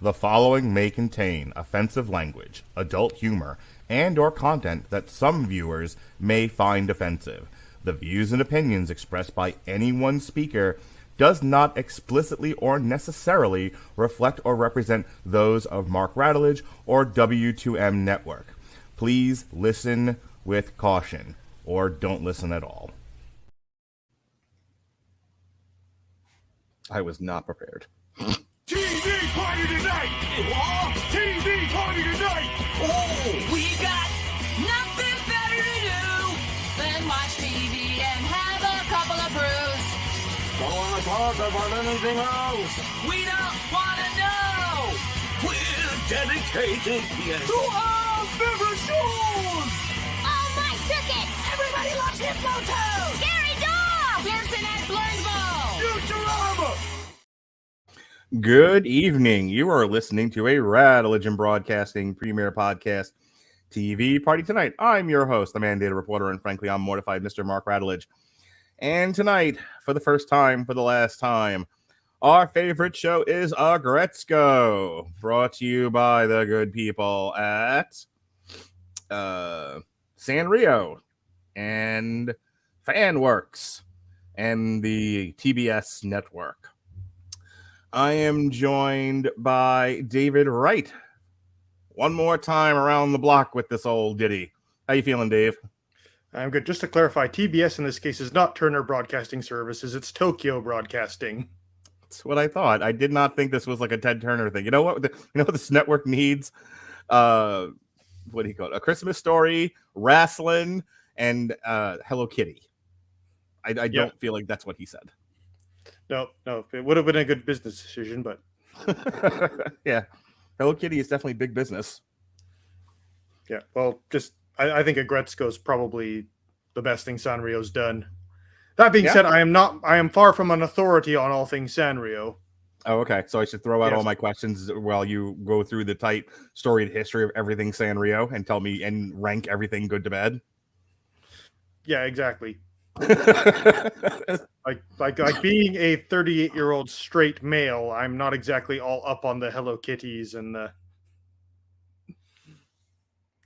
The following may contain offensive language, adult humor, and or content that some viewers may find offensive. The views and opinions expressed by any one speaker does not explicitly or necessarily reflect or represent those of Mark Radulich or W2M Network. Please listen with caution, or don't listen at all. I was not prepared. TV party tonight! What? TV party tonight! Oh, we got nothing better to do than watch TV and have a couple of brews. Don't want to talk about anything else. We don't want to know. We're dedicated To our favorite shows. Oh, my circuit! Everybody loves Hypnotoad. Scary dog! Pearson at Blurnsville. Futurama! Good evening. You are listening to a Radulich and Broadcasting premiere podcast, TV Party Tonight. I'm your host, the mandated reporter, and frankly, I'm mortified, Mr. Mark Radulich. And tonight, for the first time, for the last time, our favorite show is Aggretsuko, brought to you by the good people at Sanrio and Fanworks and the TBS network. I am joined by David Wright. One more time around the block with this old ditty. How you feeling, Dave? I'm good. Just to clarify, TBS in this case is not Turner Broadcasting Services. It's Tokyo Broadcasting. That's what I thought. I did not think this was like a Ted Turner thing. You know what? You know what this network needs? What do you call it? A Christmas Story, wrestling, and Hello Kitty. I don't feel like that's what he said. No, it would have been a good business decision, but Yeah, Hello Kitty is definitely big business. yeah. Well, I think Aggretsuko is probably the best thing Sanrio's done. That being said, I am far from an authority on all things Sanrio. Oh, okay. So I should throw out Yes. all my questions while you go through the tight storied history of everything Sanrio and tell me and rank everything good to bad. Yeah, exactly. Like being a 38-year-old straight male, I'm not exactly all up on the Hello Kitties and the.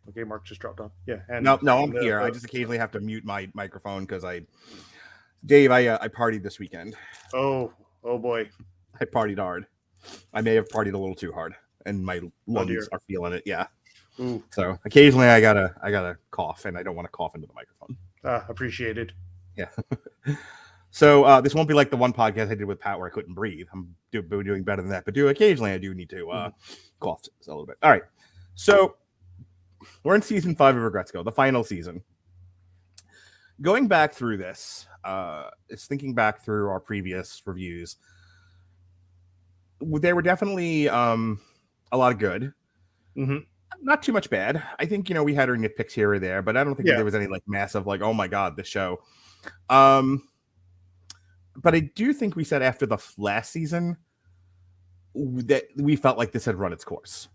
Okay, Mark just dropped off. Yeah, and No, I'm here. I just occasionally have to mute my microphone because Dave, I partied this weekend. Oh boy. I partied hard. I may have partied a little too hard, and my lungs are feeling it. Yeah. Ooh. So occasionally I gotta cough, and I don't want to cough into the microphone. Appreciated. Yeah. So this won't be like the one podcast I did with Pat where I couldn't breathe. I'm doing better than that, but occasionally I do need to cough a little bit. All right. So we're in season 5 of Aggretsuko, the final season. Going back through this, is thinking back through our previous reviews. There were definitely a lot of good. Mm-hmm. Not too much bad. I think, we had our nitpicks here or there, but I don't think there was any like massive, like, oh my God, this show. But I do think we said after the last season that we felt like this had run its course.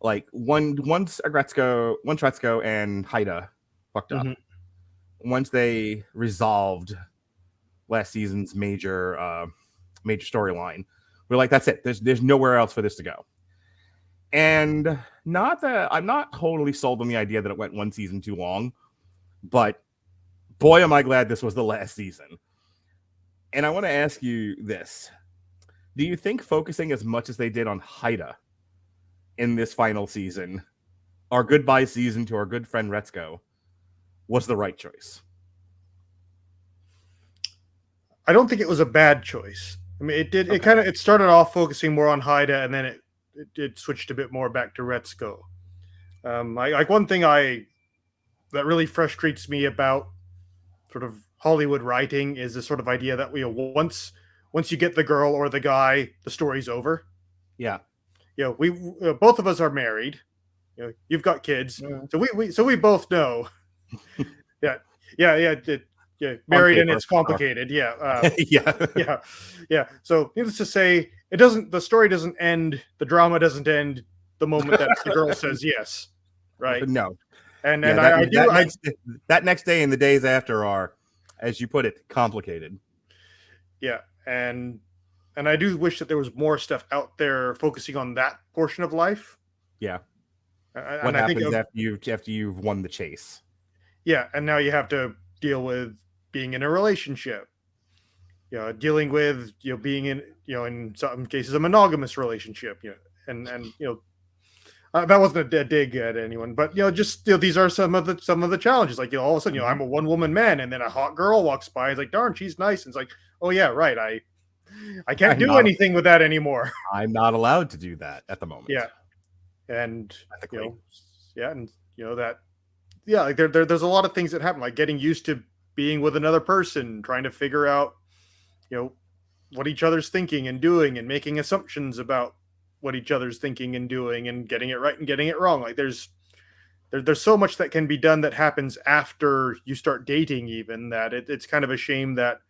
Like once Retsuko and Haida fucked up, once they resolved last season's major storyline, we're like, that's it. There's nowhere else for this to go. And not that I'm not totally sold on the idea that it went one season too long, but boy, am I glad this was the last season. And I want to ask you this. Do you think focusing as much as they did on Haida in this final season, our goodbye season to our good friend Retsuko, was the right choice? I don't think it was a bad choice. I mean, it did. Okay. It started off focusing more on Haida, and then it switched a bit more back to Retsuko. Like one thing that really frustrates me about sort of Hollywood writing is this sort of idea that once you get the girl or the guy, the story's over. Yeah. We both of us are married. You've got kids, so we both know. Yeah. Married and it's complicated. Yeah. Yeah. So needless to say, the story doesn't end. The drama doesn't end the moment that the girl says yes. Right. No. And that next day and the days after are, as you put it, complicated. Yeah. And And I do wish that there was more stuff out there focusing on that portion of life. Yeah. And What I think happens after you've won the chase? yeah, and now you have to deal with being in a relationship. Dealing with being in some cases a monogamous relationship. And that wasn't a dig at anyone, but just these are some of the challenges. Like all of a sudden, I'm a one woman man, and then a hot girl walks by. It's like, darn, she's nice. And it's like, oh yeah, right. I can't do anything with that anymore. I'm not allowed to do that at the moment. Yeah, and Ethically. like there's a lot of things that happen, like getting used to being with another person, trying to figure out what each other's thinking and doing, and making assumptions about what each other's thinking and doing, and getting it right and getting it wrong. Like there's so much that can be done that happens after you start dating, even that it's kind of a shame that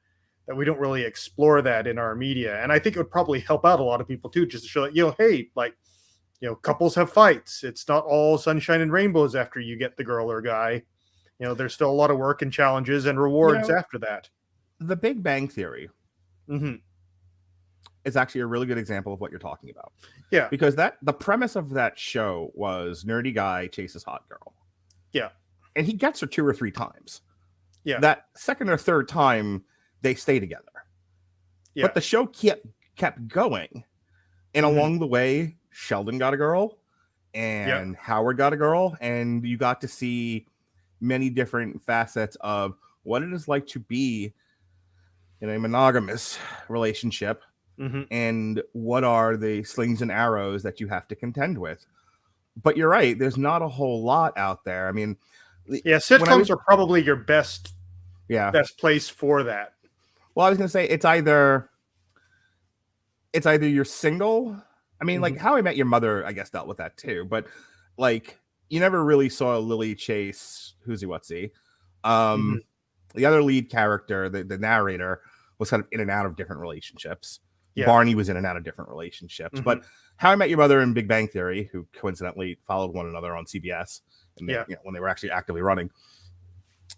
we don't really explore that in our media. And I think it would probably help out a lot of people too, just to show that, hey, like, couples have fights. It's not all sunshine and rainbows after you get the girl or guy. There's still a lot of work and challenges and rewards after that. The Big Bang Theory Mm-hmm. is actually a really good example of what you're talking about. Yeah. Because the premise of that show was nerdy guy chases hot girl. Yeah. And he gets her 2 or 3 times. Yeah. That second or third time, they stay together. Yeah. But the show kept going. And along the way, Sheldon got a girl and Howard got a girl. And you got to see many different facets of what it is like to be in a monogamous relationship. Mm-hmm. And what are the slings and arrows that you have to contend with. But you're right, there's not a whole lot out there. I mean, sitcoms are probably your best place for that. Well, I was gonna say it's either you're single. I mean, like How I Met Your Mother, I guess, dealt with that too. But like, you never really saw Lily chase who's-he what's-he. The other lead character, the narrator, was kind of in and out of different relationships. Yeah. Barney was in and out of different relationships. But How I Met Your Mother and Big Bang Theory, who coincidentally followed one another on CBS, and when they were actually actively running,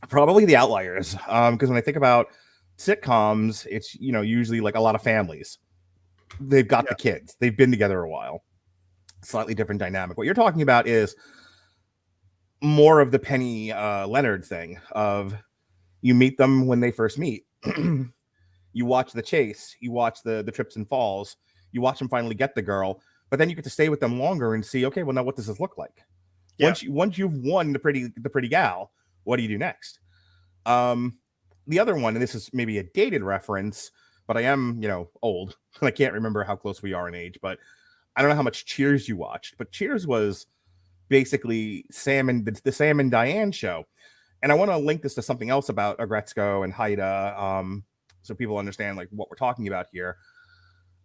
probably the outliers. Because when I think about sitcoms, it's usually like a lot of families. They've got the kids. They've been together a while. Slightly different dynamic. What you're talking about is more of the Penny Leonard thing of you meet them when they first meet. You watch the chase, you watch the trips and falls, you watch them finally get the girl, but then you get to stay with them longer and see, okay, well, now what does this look like? Yeah. Once you've won the pretty gal, what do you do next? The other one, and this is maybe a dated reference, but I am, old, and I can't remember how close we are in age, but I don't know how much Cheers you watched, but Cheers was basically the Sam and Diane show. And I want to link this to something else about Aggretsuko and Haida, so people understand like what we're talking about here.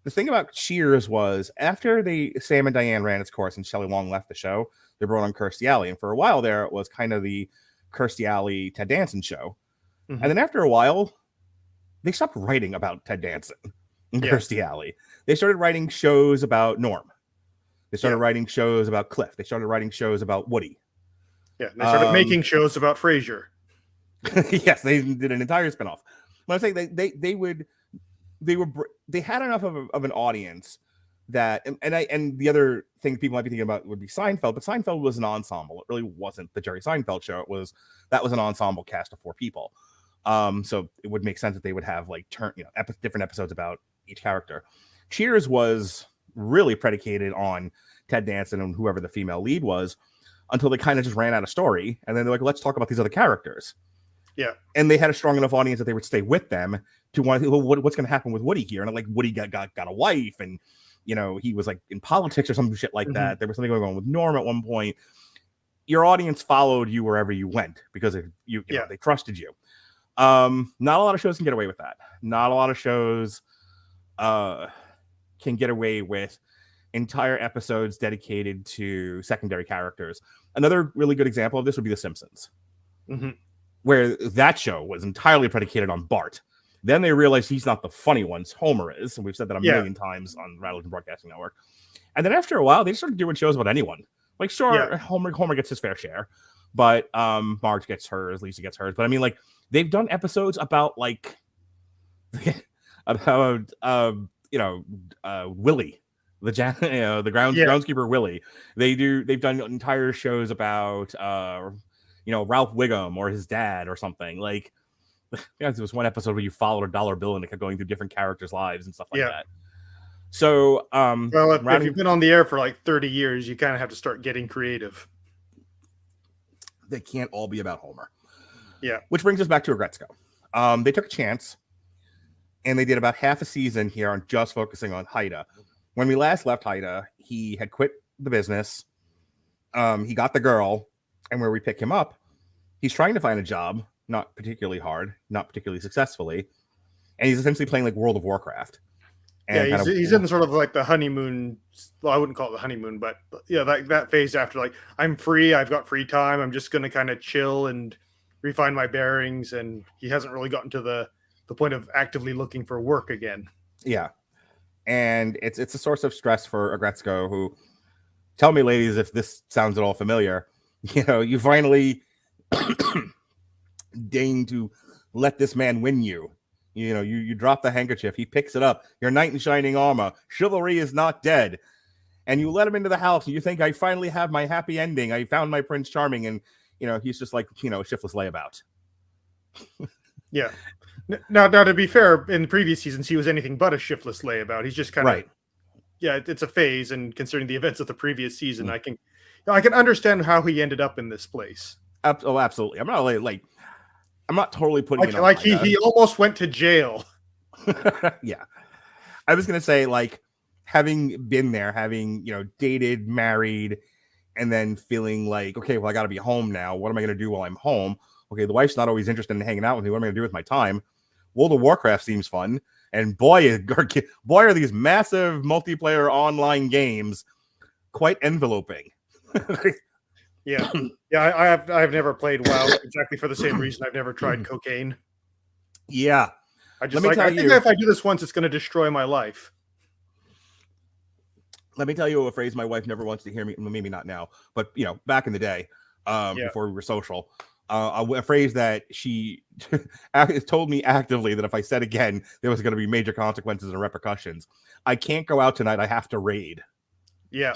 The thing about Cheers was after Sam and Diane ran its course and Shelley Long left the show, they brought on Kirstie Alley. And for a while there, it was kind of the Kirstie Alley, Ted Danson show. And then after a while, they stopped writing about Ted Danson and Kirstie Alley. They started writing shows about Norm. They started writing shows about Cliff. They started writing shows about Woody. Yeah, they started making shows about Frasier. Yes, they did an entire spinoff. But I'm saying they had enough of an audience that, and the other thing people might be thinking about would be Seinfeld, but Seinfeld was an ensemble. It really wasn't the Jerry Seinfeld show. That was an ensemble cast of 4 people. So it would make sense that they would have like different episodes about each character. Cheers was really predicated on Ted Danson and whoever the female lead was, until they kind of just ran out of story. And then they're like, let's talk about these other characters. Yeah. And they had a strong enough audience that they would stay with them to want to, what's going to happen with Woody here? And like Woody got a wife, and he was like in politics or some shit like that. There was something going on with Norm at one point. Your audience followed you wherever you went because they trusted you. Not a lot of shows can get away with that. Not a lot of shows can get away with entire episodes dedicated to secondary characters. Another really good example of this would be The Simpsons, where that show was entirely predicated on Bart. Then they realized he's not the funny one, Homer is, and we've said that a million times on Radulich Broadcasting Network. And then after a while, they started doing shows about anyone. Like, sure, Homer gets his fair share, but Marge gets hers, Lisa gets hers. But I mean, like, they've done episodes about like about Willie, the groundskeeper Willie. They've done entire shows about Ralph Wiggum or his dad or something. Like, there was one episode where you followed a dollar bill and it kept going through different characters' lives and stuff like that. So, well, if you've been on the air for like 30 years, you kind of have to start getting creative. They can't all be about Homer. Yeah. Which brings us back to Aggretsuko. They took a chance, and they did about half a season here on just focusing on Haida. When we last left Haida, he had quit the business. He got the girl, and where we pick him up, he's trying to find a job, not particularly hard, not particularly successfully, and he's essentially playing like World of Warcraft. And yeah, he's in sort of like the honeymoon. Well, I wouldn't call it the honeymoon, but yeah, that phase after, like, I'm free, I've got free time, I'm just going to kind of chill and refine my bearings, and he hasn't really gotten to the point of actively looking for work again. Yeah, and it's a source of stress for Aggretsuko, who, tell me, ladies, if this sounds at all familiar. You finally deign to let this man win you. You drop the handkerchief, he picks it up, your knight in shining armor, chivalry is not dead, and you let him into the house, and you think, I finally have my happy ending, I found my Prince Charming, and he's just like, a shiftless layabout. Yeah. Now, to be fair, in the previous seasons, he was anything but a shiftless layabout. He's just kind of, yeah, it's a phase, and considering the events of the previous season, I can understand how he ended up in this place. Oh, absolutely. I'm not totally putting it on like he almost went to jail. Yeah. I was going to say, like, having been there, having, dated, married, and then feeling like, okay, well, I got to be home now. What am I going to do while I'm home? Okay, the wife's not always interested in hanging out with me. What am I going to do with my time? World of Warcraft seems fun. And boy, are these massive multiplayer online games quite enveloping. Yeah. Yeah, I've never played WoW exactly for the same reason. I've never tried cocaine. Yeah. I think if I do this once, it's going to destroy my life. Let me tell you a phrase my wife never wants to hear me, maybe not now, but back in the day, before we were social, a phrase that she told me actively that if I said again, there was going to be major consequences and repercussions. I can't go out tonight. I have to raid. Yeah.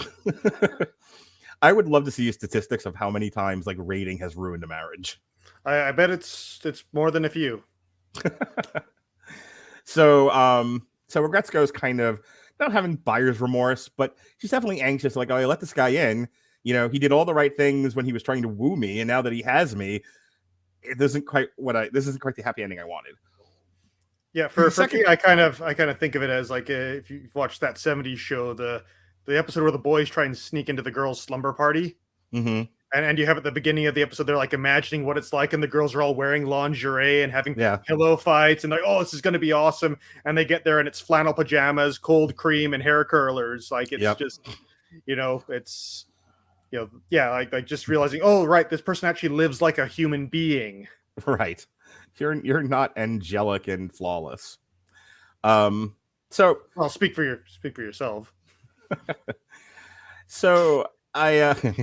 I would love to see statistics of how many times like raiding has ruined a marriage. I bet it's more than a few. So Aggretsuko is kind of not having buyer's remorse, but she's definitely anxious. Like, oh, I let this guy in. He did all the right things when he was trying to woo me, and now that he has me, this isn't quite the happy ending I wanted. Yeah, for me, I kind of think of it as like, if you've watched that 70s show, the episode where the boys try and sneak into the girls' slumber party. Mm-hmm. And you have at the beginning of the episode, they're like imagining what it's like, and the girls are all wearing lingerie and having pillow fights, and like, oh, this is going to be awesome. And they get there, and it's flannel pajamas, cold cream, and hair curlers. Like, it's just, it's, like just realizing, oh, right, this person actually lives like a human being. Right. You're not angelic and flawless. So, well, speak for yourself. So so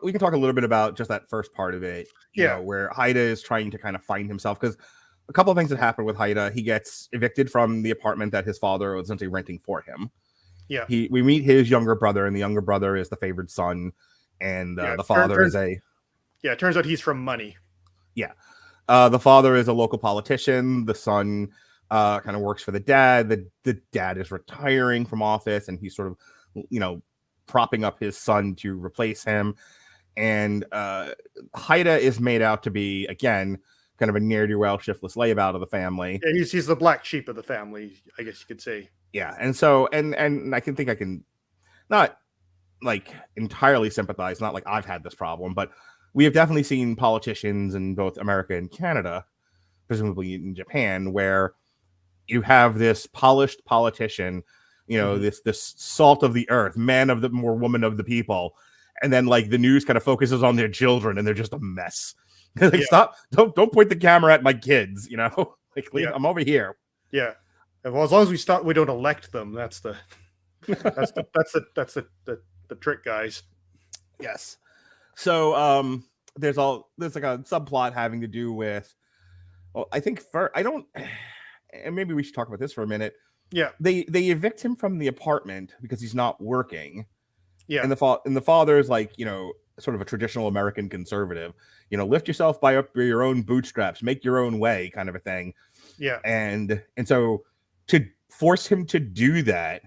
we can talk a little bit about just that first part of it, where Haida is trying to kind of find himself, because a couple of things that happen with Haida. He gets evicted from the apartment that his father was essentially renting for him. Yeah. We meet his younger brother, and the younger brother is the favored son, and the father is a... Yeah, it turns out he's from money. Yeah. The father is a local politician. The son kind of works for the dad. The dad is retiring from office, and he's sort of, propping up his son to replace him. And Haida is made out to be, again, kind of a ne'er-do-well, shiftless layabout of the family. Yeah, he's the black sheep of the family, I guess you could say. Yeah, and so and I can not like entirely sympathize. Not like I've had this problem, but we have definitely seen politicians in both America and Canada, presumably in Japan, where you have this polished politician, this salt of the earth, man of the more woman of the people, and then like the news kind of focuses on their children, and they're just a mess. Like, stop! Don't point the camera at my kids. I'm over here. Yeah. Well, as long as we don't elect them. That's the trick, guys. Yes. So there's like a subplot having to do with. Well, I think and maybe we should talk about this for a minute. Yeah. They evict him from the apartment because he's not working. Yeah. And the father's like, sort of a traditional American conservative, lift yourself by your own bootstraps, make your own way kind of a thing. Yeah. And so to force him to do that,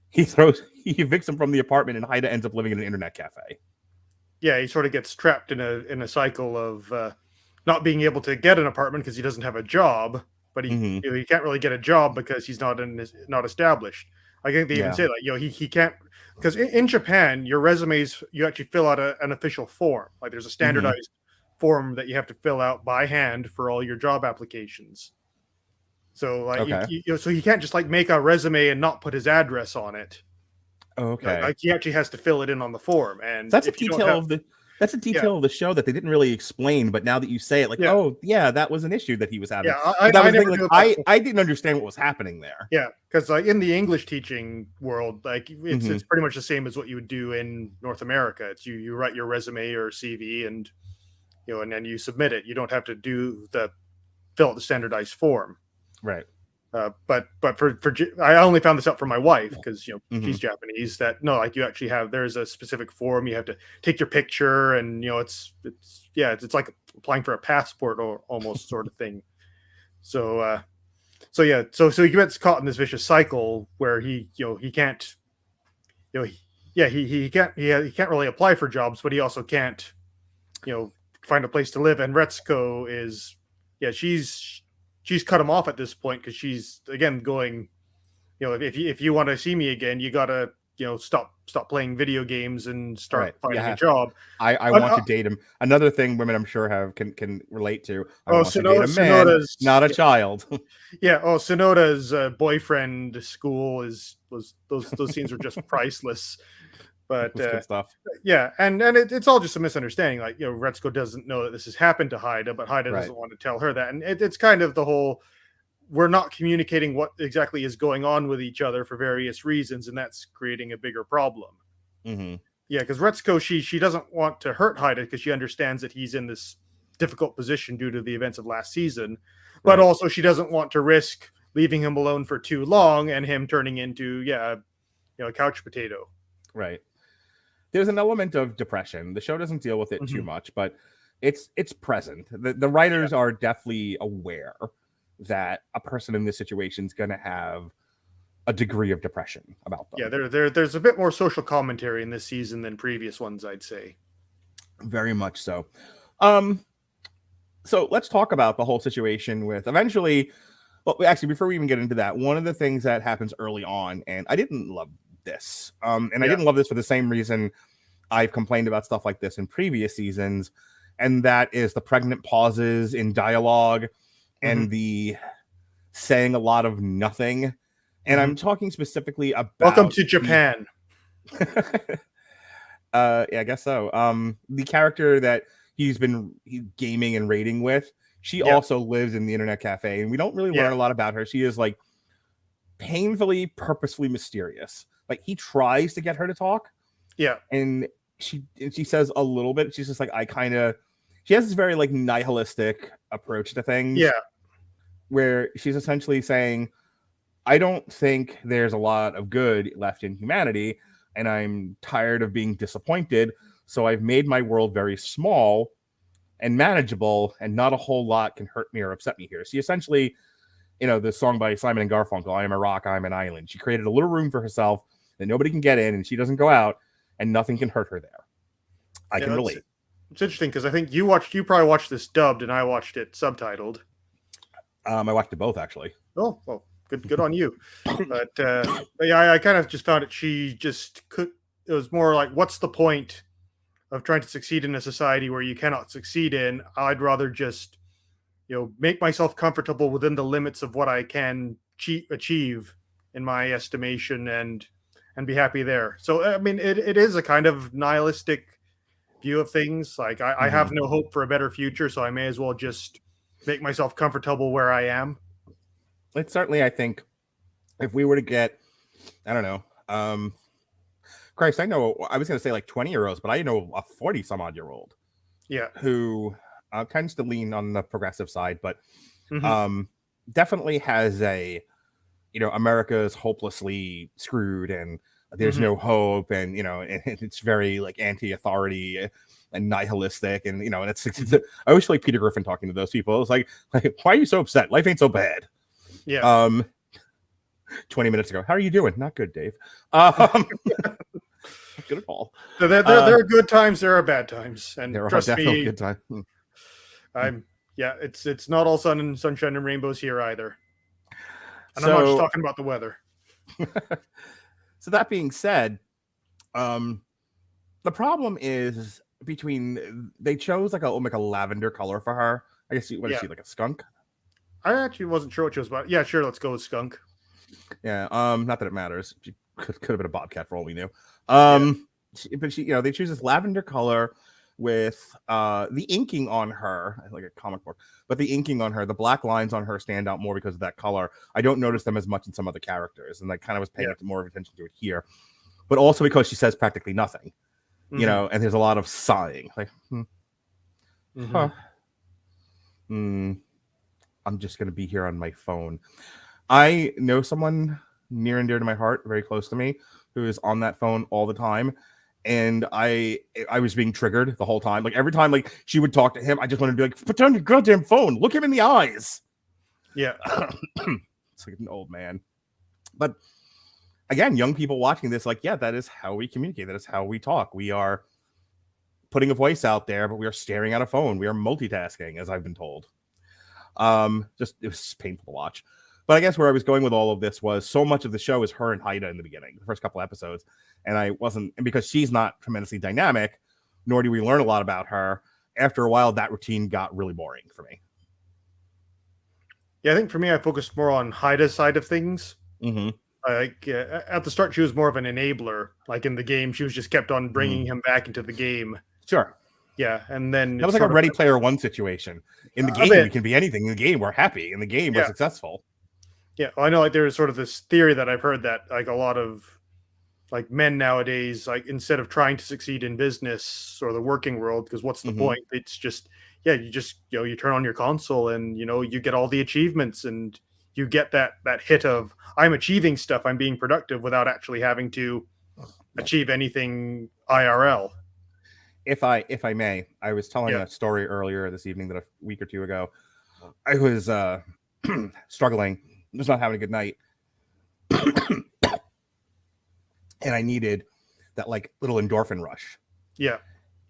he evicts him from the apartment, and Haida ends up living in an internet cafe. Yeah, he sort of gets trapped in a cycle of not being able to get an apartment because he doesn't have a job, but he he can't really get a job because he's not established. I think they even say that he can't, because in Japan your resumes, you actually fill out an official form. Like there's a standardized form that you have to fill out by hand for all your job applications. So like so he can't just like make a resume and not put his address on it. Okay. Like he actually has to fill it in on the form, and that's a detail of the show that they didn't really explain. But now that you say it, like, that was an issue that he was having. Yeah, I didn't understand what was happening there. Yeah, because like in the English teaching world, like it's pretty much the same as what you would do in North America. It's you write your resume or CV, and and then you submit it. You don't have to fill out the standardized form. Right. But for I only found this out from my wife because she's Japanese. That like you actually there's a specific form. You have to take your picture, and it's like applying for a passport or almost sort of thing. So he gets caught in this vicious cycle where he can't he can't really apply for jobs, but he also can't find a place to live. And Retsuko is she's cut him off at this point because she's again going, if you want to see me again, you gotta stop playing video games and start finding a job. I want to date him. Another thing women I'm sure can relate to. I want to date a man, not a child. Yeah. Oh, Sonoda's boyfriend school those scenes were just priceless. But good stuff. Yeah, and it's all just a misunderstanding. Like Retsuko doesn't know that this has happened to Haida, but Haida doesn't want to tell her that, and it's kind of the whole we're not communicating what exactly is going on with each other for various reasons, and that's creating a bigger problem. Yeah, because Retsuko she doesn't want to hurt Haida because she understands that he's in this difficult position due to the events of last season, but also she doesn't want to risk leaving him alone for too long and him turning into a couch potato. Right. There's an element of depression. The show doesn't deal with it too much, but it's present. The writers are definitely aware that a person in this situation is going to have a degree of depression about them. Yeah, there's a bit more social commentary in this season than previous ones, I'd say. Very much so. So let's talk about the whole situation with eventually. Well, actually, before we even get into that, one of the things that happens early on, and I didn't love this. I didn't love this for the same reason I've complained about stuff like this in previous seasons, and that is the pregnant pauses in dialogue and the saying a lot of nothing. And I'm talking specifically about Welcome to Japan. I guess so. The character that he's gaming and raiding with, she also lives in the internet cafe, and we don't really learn a lot about her. She is like painfully, purposefully mysterious. Like he tries to get her to talk, and she says a little bit. She's just like, she has this very like nihilistic approach to things, where she's essentially saying, I don't think there's a lot of good left in humanity, and I'm tired of being disappointed, so I've made my world very small and manageable, and not a whole lot can hurt me or upset me here. She essentially, the song by Simon and Garfunkel, I am a rock, I'm an island. She created a little room for herself that nobody can get in, and she doesn't go out, and nothing can hurt her there. I can relate. It's interesting because I think you probably watched this dubbed, and I watched it subtitled. I watched it both, actually. Oh, well, good on you. But I kind of just found it. It was more like, what's the point of trying to succeed in a society where you cannot succeed in? I'd rather just make myself comfortable within the limits of what I can achieve in my estimation, and be happy there. So I mean, it is a kind of nihilistic view of things. Like I have no hope for a better future, so I may as well just make myself comfortable where I am. It's certainly, I think, if we were to get, I don't know, Christ, I know, I was going to say like 20-year-olds, but I know a 40-some-odd-year-old who tends to lean on the progressive side, but definitely has a, America's hopelessly screwed and there's no hope, and and it's very like anti-authority and nihilistic, and and I always feel like Peter Griffin talking to those people. It's like why are you so upset? Life ain't so bad. Yeah. 20 minutes ago, how are you doing? Not good, Dave. Not good at all. So there are good times, there are bad times, and There are trust definitely me, good times. it's not all sunshine and rainbows here either. And I'm not just talking about the weather. So that being said, the problem is they chose like a lavender color for her. I guess what is she, like a skunk? I actually wasn't sure what she was about. Yeah, sure, let's go with skunk. Yeah, not that it matters. She could have been a bobcat for all we knew. But they choose this lavender color with the inking on her, like a comic book, but the inking on her, the black lines on her stand out more because of that color. I don't notice them as much in some other characters, and I kind of was paying more attention to it here, but also because she says practically nothing, and there's a lot of sighing, like, I'm just going to be here on my phone. I know someone near and dear to my heart, very close to me, who is on that phone all the time. And I was being triggered the whole time. Like every time like she would talk to him, I just wanted to be like, put down your goddamn phone. Look him in the eyes. Yeah. It's like an old man. But again, young people watching this, like, yeah, that is how we communicate. That is how we talk. We are putting a voice out there, but we are staring at a phone. We are multitasking, as I've been told. It was painful to watch. But I guess where I was going with all of this was so much of the show is her and Haida in the beginning, the first couple episodes. And because she's not tremendously dynamic, nor do we learn a lot about her. After a while, that routine got really boring for me. Yeah, I think for me, I focused more on Haida's side of things. Like at the start, she was more of an enabler. Like in the game, she was just kept on bringing him back into the game. Sure. Yeah, and then that was like a Ready Player One situation. In the game, we can be anything. In the game, we're happy. In the game, we're successful. Yeah, well, I know. Like there's sort of this theory that I've heard that like a lot of like men nowadays, like instead of trying to succeed in business or the working world, because what's the point? It's just you turn on your console and you get all the achievements and you get that hit of I'm achieving stuff, I'm being productive without actually having to achieve anything IRL. If I may, I was telling a story earlier this evening that a week or two ago, I was struggling, just not having a good night. And I needed that like little endorphin rush. Yeah.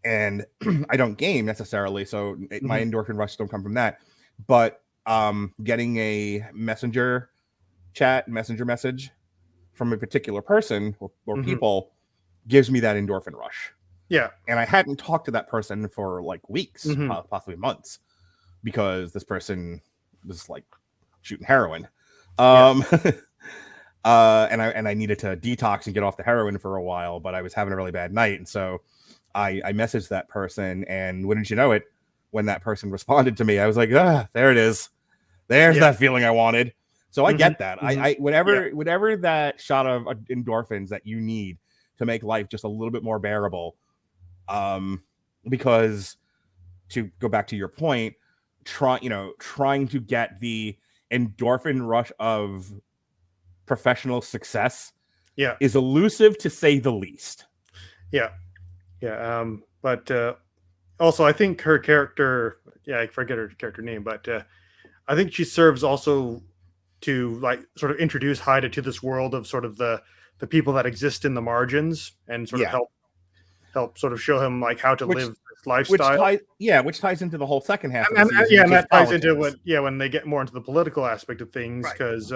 And I don't game necessarily, so my endorphin rush don't come from that. But getting a messenger message from a particular person or people gives me that endorphin rush. Yeah. And I hadn't talked to that person for like weeks, possibly months, because this person was like shooting heroin. And I needed to detox and get off the heroin for a while, but I was having a really bad night. And so I messaged that person, and wouldn't you know it, when that person responded to me, I was like, there it is. There's that feeling I wanted. So I get that. I whatever that shot of endorphins that you need to make life just a little bit more bearable. Because to go back to your point, trying to get the endorphin rush of professional success is elusive, to say the least. But also I think her character, I forget her character name, but I think she serves also to like sort of introduce Haida to this world of sort of the people that exist in the margins, and sort of help sort of show him like how to live this lifestyle. Which ties into the whole second half of and the season, that ties into when they get more into the political aspect of things, because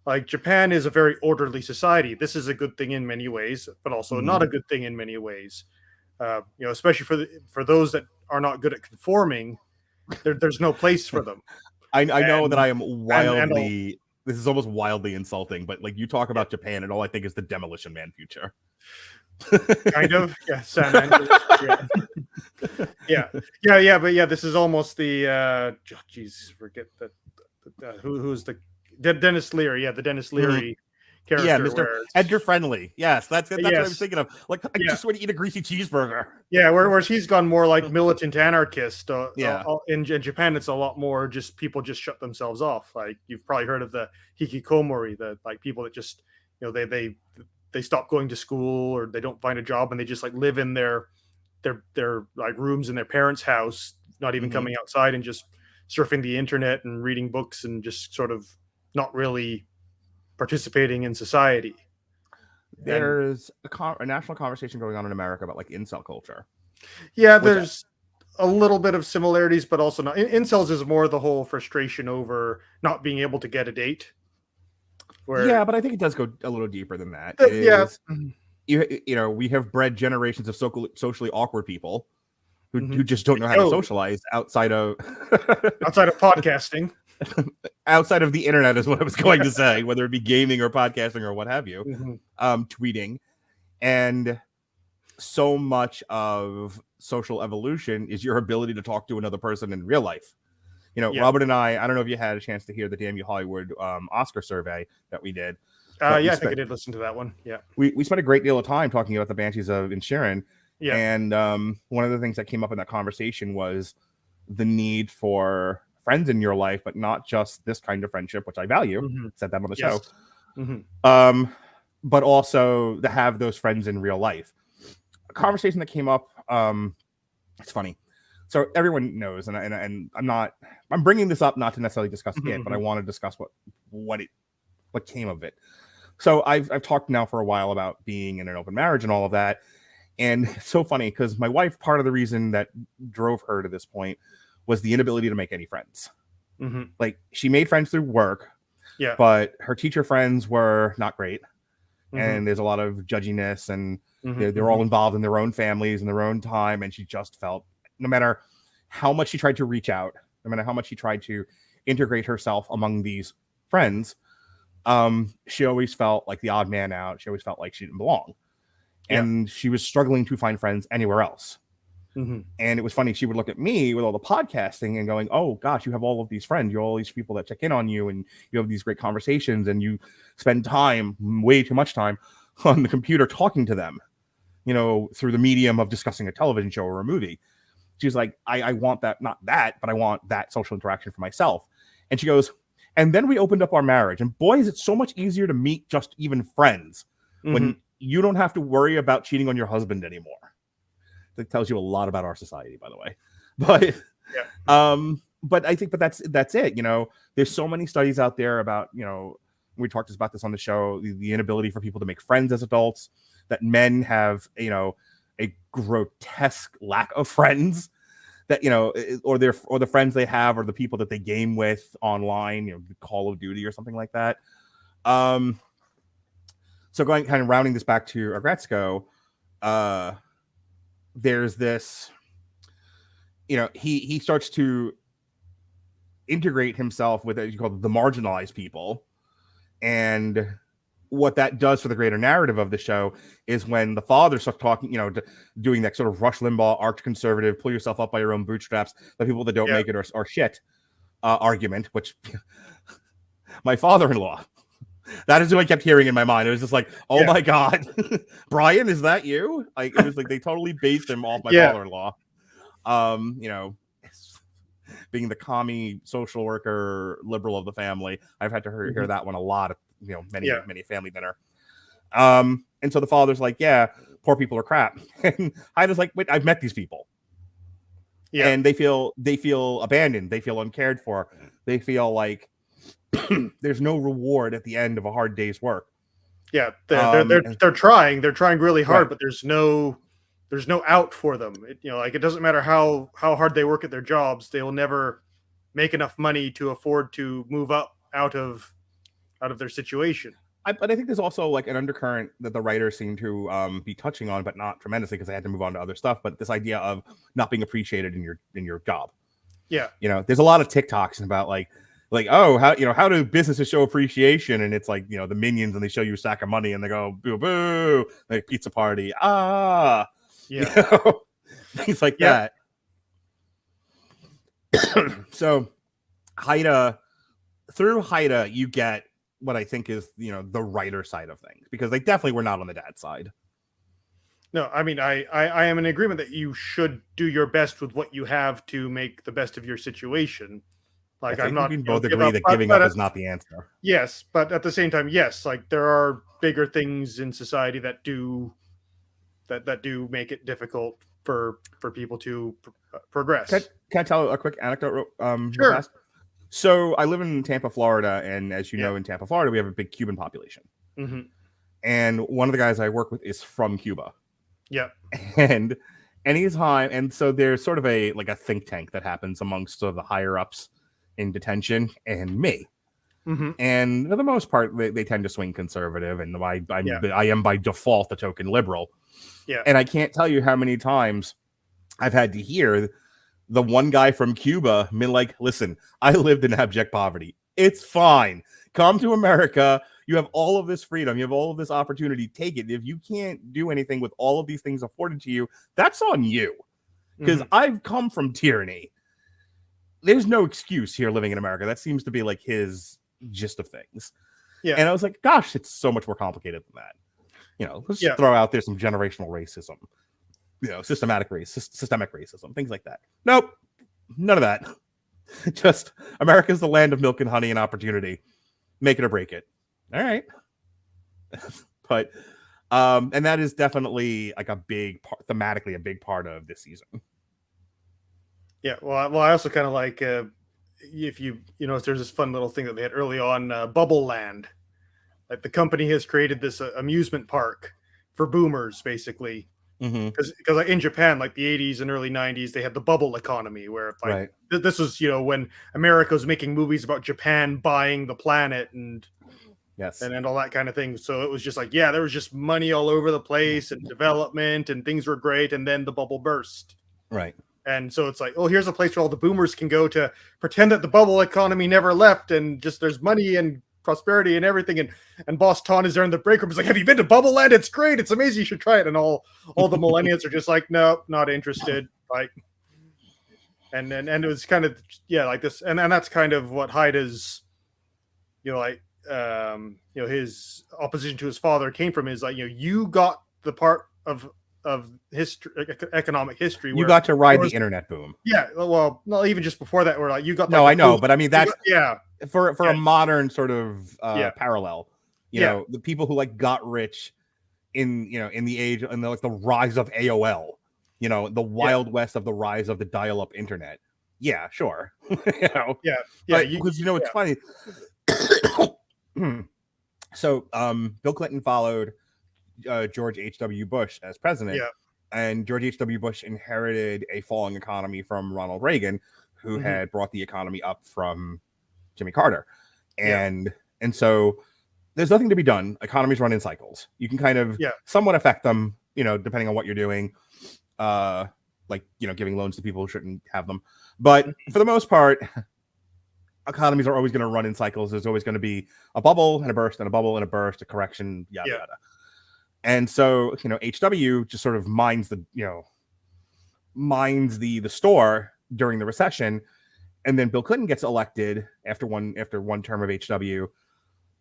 like Japan is a very orderly society. This is a good thing in many ways, but also not a good thing in many ways. Especially for those that are not good at conforming, there's no place for them. I know that I am wildly. This is almost wildly insulting, but like you talk about Japan, and all I think is the Demolition Man future. Kind of, San Andreas, but this is almost the forget that who's the Dennis Leary, the Dennis Leary character. Yeah, Mr. where it's- Edgar Friendly. Yes, that's what I Yes. was thinking of. Like, I Yeah. just want to eat a greasy cheeseburger. Yeah, whereas he's gone more like militant anarchist. Yeah. In Japan, it's a lot more just people just shut themselves off. Like you've probably heard of the hikikomori, the like people that just they stop going to school or they don't find a job and they just like live in their like rooms in their parents' house, not even coming outside and just surfing the internet and reading books and just sort of not really participating in society. There's a national conversation going on in America about like incel culture. Yeah, there's a little bit of similarities, but also not. Incels is more the whole frustration over not being able to get a date. Yeah, but I think it does go a little deeper than that. Yeah. You know, we have bred generations of socially awkward people who just don't know how to socialize outside of podcasting. Outside of the internet is what I was going to say, whether it be gaming or podcasting or what have you, tweeting. And so much of social evolution is your ability to talk to another person in real life. You know, Robert and I don't know if you had a chance to hear the Damn You Hollywood Oscar survey that we did. I think I did listen to that one. Yeah. We spent a great deal of time talking about the Banshees of Inisherin. Yeah. And one of the things that came up in that conversation was the need for friends in your life, but not just this kind of friendship, which I value. Said that on the show. But also to have those friends in real life. A conversation that came up, it's funny. So everyone knows, and I'm bringing this up not to necessarily discuss it, but I want to discuss what came of it. So I've talked now for a while about being in an open marriage and all of that. And it's so funny because my wife, part of the reason that drove her to this point was the inability to make any friends. Like she made friends through work, but her teacher friends were not great. And there's a lot of judginess and they're all involved in their own families and their own time. And she just felt no matter how much she tried to reach out, no matter how much she tried to integrate herself among these friends, she always felt like the odd man out. She always felt like she didn't belong. And she was struggling to find friends anywhere else. And it was funny. She would look at me with all the podcasting and going, oh gosh, you have all of these friends. You have all these people that check in on you and you have these great conversations and you spend time, way too much time on the computer talking to them, you know, through the medium of discussing a television show or a movie. She's like, I want that, not that, but I want that social interaction for myself. And she goes, and then we opened up our marriage and boy, is it so much easier to meet just even friends when you don't have to worry about cheating on your husband anymore. That tells you a lot about our society, by the way. But I think, that's it. You know, there's so many studies out there about, you know, we talked about this on the show, the inability for people to make friends as adults, that men have, you know, a grotesque lack of friends that, you know, or the friends they have, or the people that they game with online, you know, Call of Duty or something like that. So going kind of rounding this back to Aggretsuko, there's this, you know, he starts to integrate himself with, as you call it, the marginalized people. And what that does for the greater narrative of the show is when the father starts talking, you know, doing that sort of Rush Limbaugh, arch conservative, pull yourself up by your own bootstraps, the people that don't make it are shit argument, which my father-in-law, that is who I kept hearing in my mind. It was just like, oh my God, Brian, is that you? Like, it was like they totally based him off my father-in-law. You know, being the commie social worker liberal of the family, I've had to hear that one a lot. You know, many family dinner. And so the father's like, yeah, poor people are crap. And Haida's like, wait, I've met these people. Yeah. And they feel abandoned. They feel uncared for. They feel like there's no reward at the end of a hard day's work. Yeah, they're trying really hard, but there's no out for them. You know, like it doesn't matter how hard they work at their jobs, they will never make enough money to afford to move up out of their situation. But I think there's also like an undercurrent that the writers seem to be touching on, but not tremendously because they had to move on to other stuff. But this idea of not being appreciated in your job. Yeah, you know, there's a lot of TikToks about like oh, how do businesses show appreciation? And it's like, you know, the Minions, and they show you a stack of money and they go boo boo, like pizza party, you know, things like that. So Haida, through Haida, you get what I think is, the writer side of things, because they definitely were not on the dad side. No, I mean, I am in agreement that you should do your best with what you have to make the best of your situation. Like, I I'm think not we can you know, both give agree up, that but- giving but up at- is not the answer. Yes, but at the same time, yes, like there are bigger things in society that do make it difficult for people to progress. Can I tell a quick anecdote? Real Sure. fast? So I live in Tampa, Florida, and as you Yeah. know, in Tampa, Florida, we have a big Cuban population. Hmm. And one of the guys I work with is from Cuba. Yeah. And anytime, and so there's sort of a think tank that happens amongst sort of the higher ups in detention and me. Hmm. And for the most part, they tend to swing conservative, and I am by default a token liberal. Yeah. And I can't tell you how many times I've had to hear the one guy from Cuba been like, listen, I lived in abject poverty. It's fine. Come to America. You have all of this freedom. You have all of this opportunity. Take it. If you can't do anything with all of these things afforded to you, that's on you. Because I've come from tyranny. There's no excuse here living in America. That seems to be like his gist of things. Yeah. And I was like, gosh, it's so much more complicated than that. Let's Yeah. throw out there some generational racism, systemic racism, things like that. Nope, none of that. Just America's the land of milk and honey and opportunity. Make it or break it. All right. But and that is definitely like a big part, thematically a big part of this season. Yeah, well, I also kind of like if there's this fun little thing that they had early on, Bubble Land. Like the company has created this amusement park for boomers, basically. Because like in Japan, like the 80s and early 90s, they had the bubble economy where like Right. This was when America was making movies about Japan buying the planet and Yes. and all that kind of thing. So it was just like, yeah, there was just money all over the place and development and things were great, and then the bubble burst. Right. And so it's like, oh, here's a place where all the boomers can go to pretend that the bubble economy never left and just there's money and prosperity and everything. And Boss Ton is there in the break room. He's like, have you been to Bubble Land? It's great. It's amazing. You should try it. And all the millennials are just like, no, not interested. Like, and it was kind of, like this. And that's kind of what Haida's, his opposition to his father came from is like, you got the part of history, economic history. You got to ride the internet boom. Yeah, well, not even just before that, where like you got. No, I know, but I mean that's for Yeah. a modern sort of parallel. Yeah. The people who got rich in the age and the rise of AOL. The wild west of the rise of the dial-up internet. Yeah, sure. Yeah, because it's funny. So, Bill Clinton followed George H.W. Bush as president, and George H.W. Bush inherited a falling economy from Ronald Reagan, who had brought the economy up from Jimmy Carter, and so there's nothing to be done. Economies run in cycles. You can kind of somewhat affect them, depending on what you're doing, giving loans to people who shouldn't have them, but for the most part, economies are always going to run in cycles. There's always going to be a bubble and a burst and a bubble and a burst, a correction, yada yada. And so, HW just sort of mines the store during the recession, and then Bill Clinton gets elected after one term of HW,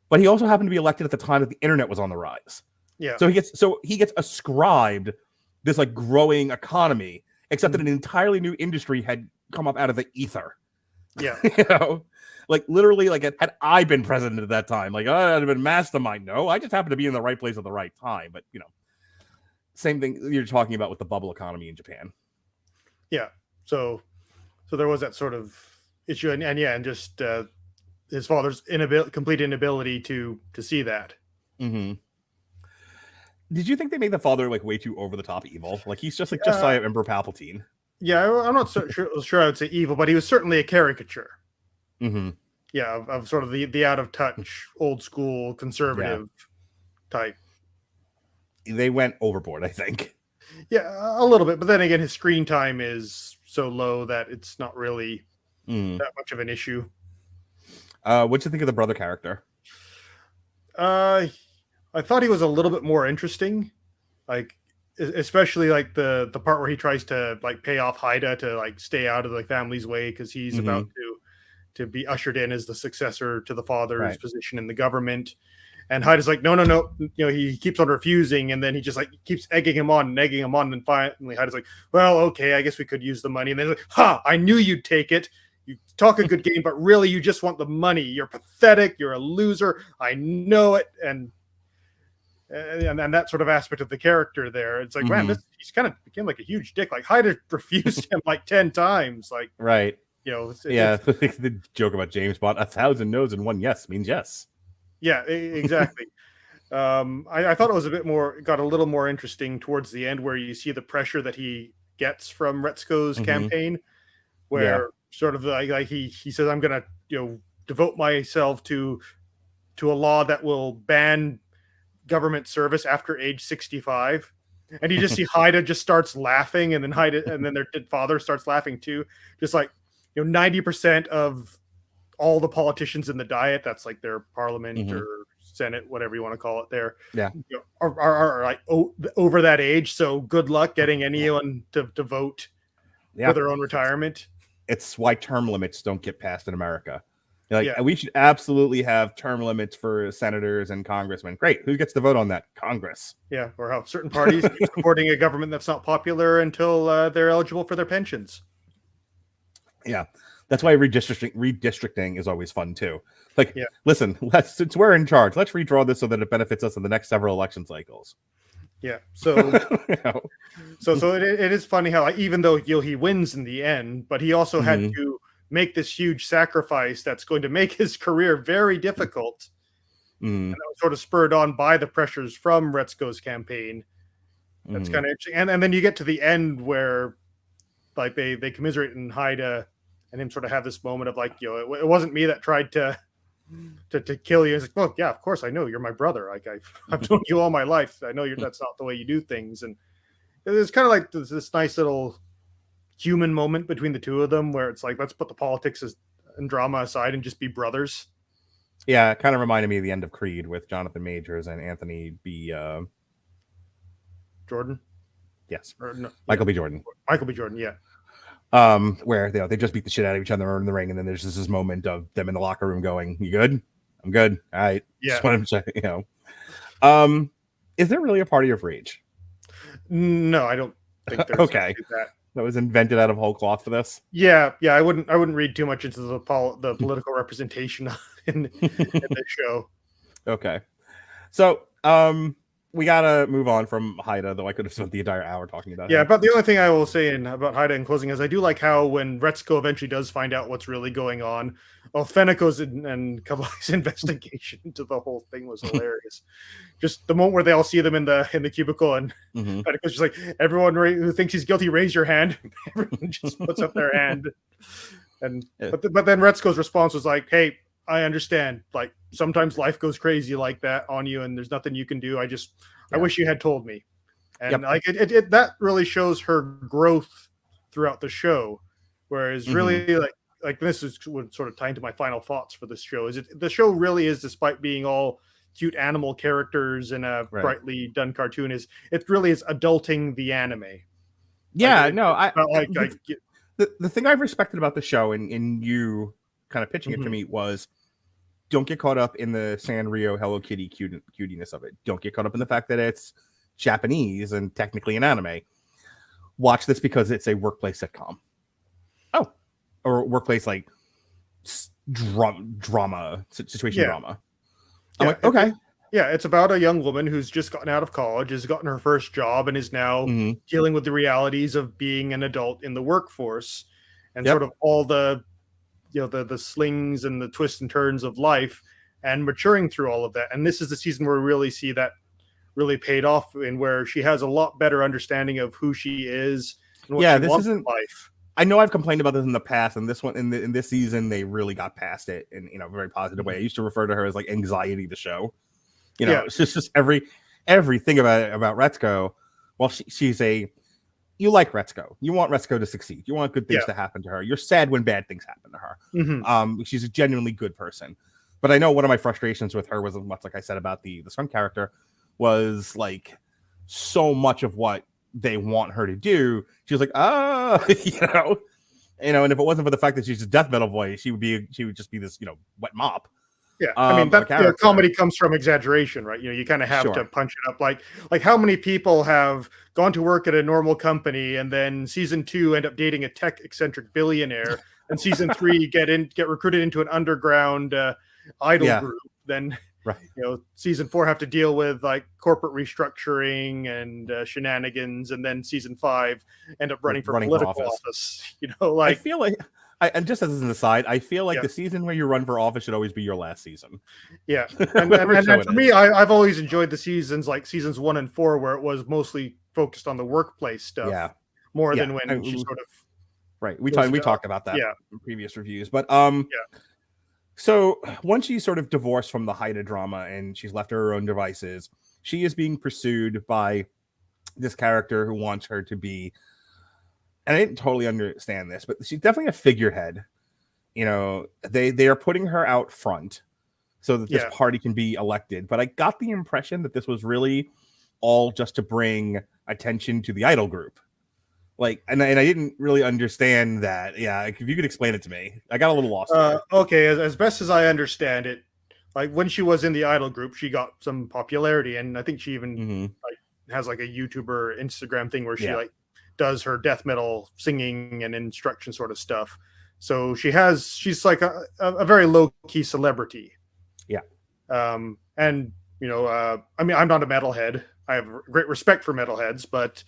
but he also happened to be elected at the time that the internet was on the rise. Yeah. So he gets ascribed this growing economy, except that an entirely new industry had come up out of the ether. Yeah. Literally, had I been president at that time, I'd have been mastermind. No, I just happened to be in the right place at the right time. But same thing you're talking about with the bubble economy in Japan. Yeah. So there was that sort of issue, and just his father's complete inability to see that. Mm-hmm. Did you think they made the father way too over the top evil? He's just Josiah Emperor Palpatine. Yeah, I'm not so sure I would say evil, but he was certainly a caricature. Mm-hmm. Yeah, of sort of the out of touch, old school conservative type. They went overboard, I think. Yeah, a little bit, but then again, his screen time is so low that it's not really that much of an issue. What'd you think of the brother character? I thought he was a little bit more interesting, especially the part where he tries to pay off Haida to stay out of the family's way because he's about to to be ushered in as the successor to the father's Right. position in the government. And Haida's like, no. He keeps on refusing, and then he just like keeps egging him on, and finally Haida's like, well, okay, I guess we could use the money. And then he's like, I knew you'd take it. You talk a good game, but really you just want the money. You're pathetic. You're a loser. I know it. And that sort of aspect of the character there. It's like, man, he's kind of became like a huge dick. Like Haida refused him like 10 times. Like, Right. It's, the joke about James Bond, 1,000 no's and one yes means yes. Yeah, exactly. I thought it was got a little more interesting towards the end, where you see the pressure that he gets from Retsuko's campaign, where sort of like he says, I'm gonna devote myself to a law that will ban government service after age 65. And you just see Haida just starts laughing, and then their father starts laughing too. Just like 90% of all the politicians in the Diet, that's like their parliament or Senate, whatever you want to call it there, are like over that age. So good luck getting anyone to vote for their own retirement. It's why term limits don't get passed in America. We should absolutely have term limits for senators and congressmen. Great. Who gets to vote on that? Congress. Yeah. Or how certain parties keep supporting a government that's not popular until they're eligible for their pensions. Yeah. That's why redistricting is always fun too. Like, listen, since we're in charge, let's redraw this so that it benefits us in the next several election cycles. Yeah. So, so it is funny how even though he wins in the end, but he also had to make this huge sacrifice that's going to make his career very difficult. And that was sort of spurred on by the pressures from Retsuko's campaign. That's kind of interesting. And then you get to the end where like they commiserate in Haida and him sort of have this moment of like, it wasn't me that tried to kill you. It's like, well, yeah, of course I know you're my brother. Like I've known you all my life. I know that's not the way you do things. And it's kind of like this nice little human moment between the two of them, where it's like, let's put the politics and drama aside and just be brothers. Yeah, it kind of reminded me of the end of Creed with Jonathan Majors and Anthony B. Jordan. Yes, No, Michael B. Jordan. Michael B. Jordan. Yeah. Where they just beat the shit out of each other in the ring, and then there's this moment of them in the locker room going, "You good? I'm good. All right." Yeah. Just wanted to check, is there really a party of rage? No, I don't think there's okay. That was invented out of whole cloth for this. Yeah. I wouldn't read too much into the political representation in the show. Okay, so we gotta move on from Haida, though I could have spent the entire hour talking about him. Yeah, but the only thing I will say about Haida in closing is I do like how when Retsuko eventually does find out what's really going on, Feneko's and Kavai's investigation into the whole thing was hilarious. Just the moment where they all see them in the cubicle, and Feneko's just like, everyone who thinks he's guilty, raise your hand. Everyone just puts up their hand. And but then Retsuko's response was like, hey, I understand. Like sometimes life goes crazy like that on you, and there's nothing you can do. I wish you had told me. And like it that really shows her growth throughout the show. Whereas really like this is sort of tying to my final thoughts for this show. The show really is, despite being all cute animal characters and a brightly done cartoon, it really is adulting the anime. Yeah, the thing I've respected about the show and you kind of pitching it to me was, don't get caught up in the Sanrio Hello Kitty cutiness of it. Don't get caught up in the fact that it's Japanese and technically an anime. Watch this because it's a workplace sitcom. Or workplace like drama situation drama. I'm like, okay. Yeah, it's about a young woman who's just gotten out of college, has gotten her first job, and is now dealing with the realities of being an adult in the workforce, and sort of all the the slings and the twists and turns of life, and maturing through all of that. And this is the season where we really see that really paid off, and where she has a lot better understanding of who she is and what she wants in life. I know I've complained about this in the past, and this one in this season they really got past it in a very positive way. I used to refer to her as like anxiety the show. It's just everything about Retsuko. Well, she's you like Retsuko. You want Retsuko to succeed. You want good things to happen to her. You're sad when bad things happen to her. She's a genuinely good person. But I know one of my frustrations with her was much like I said about the Sun character, was like so much of what they want her to do. She was like, And if it wasn't for the fact that she's a death metal voice, she would just be this, wet mop. Yeah, I mean of a that character. comedy comes from exaggeration, right? You kind of have Sure. to punch it up. Like how many people have gone to work at a normal company and then season 2 end up dating a tech eccentric billionaire, and season 3 get recruited into an underground idol group. Then Right. Season 4 have to deal with like corporate restructuring and shenanigans, and then season 5 end up running for political office. I feel like, and just as an aside, I feel like Yeah. the season where you run for office should always be your last season. Yeah, and for me, I've always enjoyed the seasons like seasons 1 and 4 where it was mostly focused on the workplace stuff, more than when she sort of. Right, we talked about that in previous reviews, but So once she's sort of divorced from the Haida drama and she's left to her own devices, she is being pursued by this character who wants her to be, and I didn't totally understand this, but she's definitely a figurehead. They are putting her out front so that this party can be elected. But I got the impression that this was really all just to bring attention to the idol group. And I didn't really understand that. Yeah, if you could explain it to me. I got a little lost. Okay, as best as I understand it, like when she was in the idol group, she got some popularity, and I think she even has like a YouTuber Instagram thing where she like does her death metal singing and instruction sort of stuff. So she's like a very low key celebrity. Yeah. And I mean, I'm not a metalhead. I have great respect for metalheads, but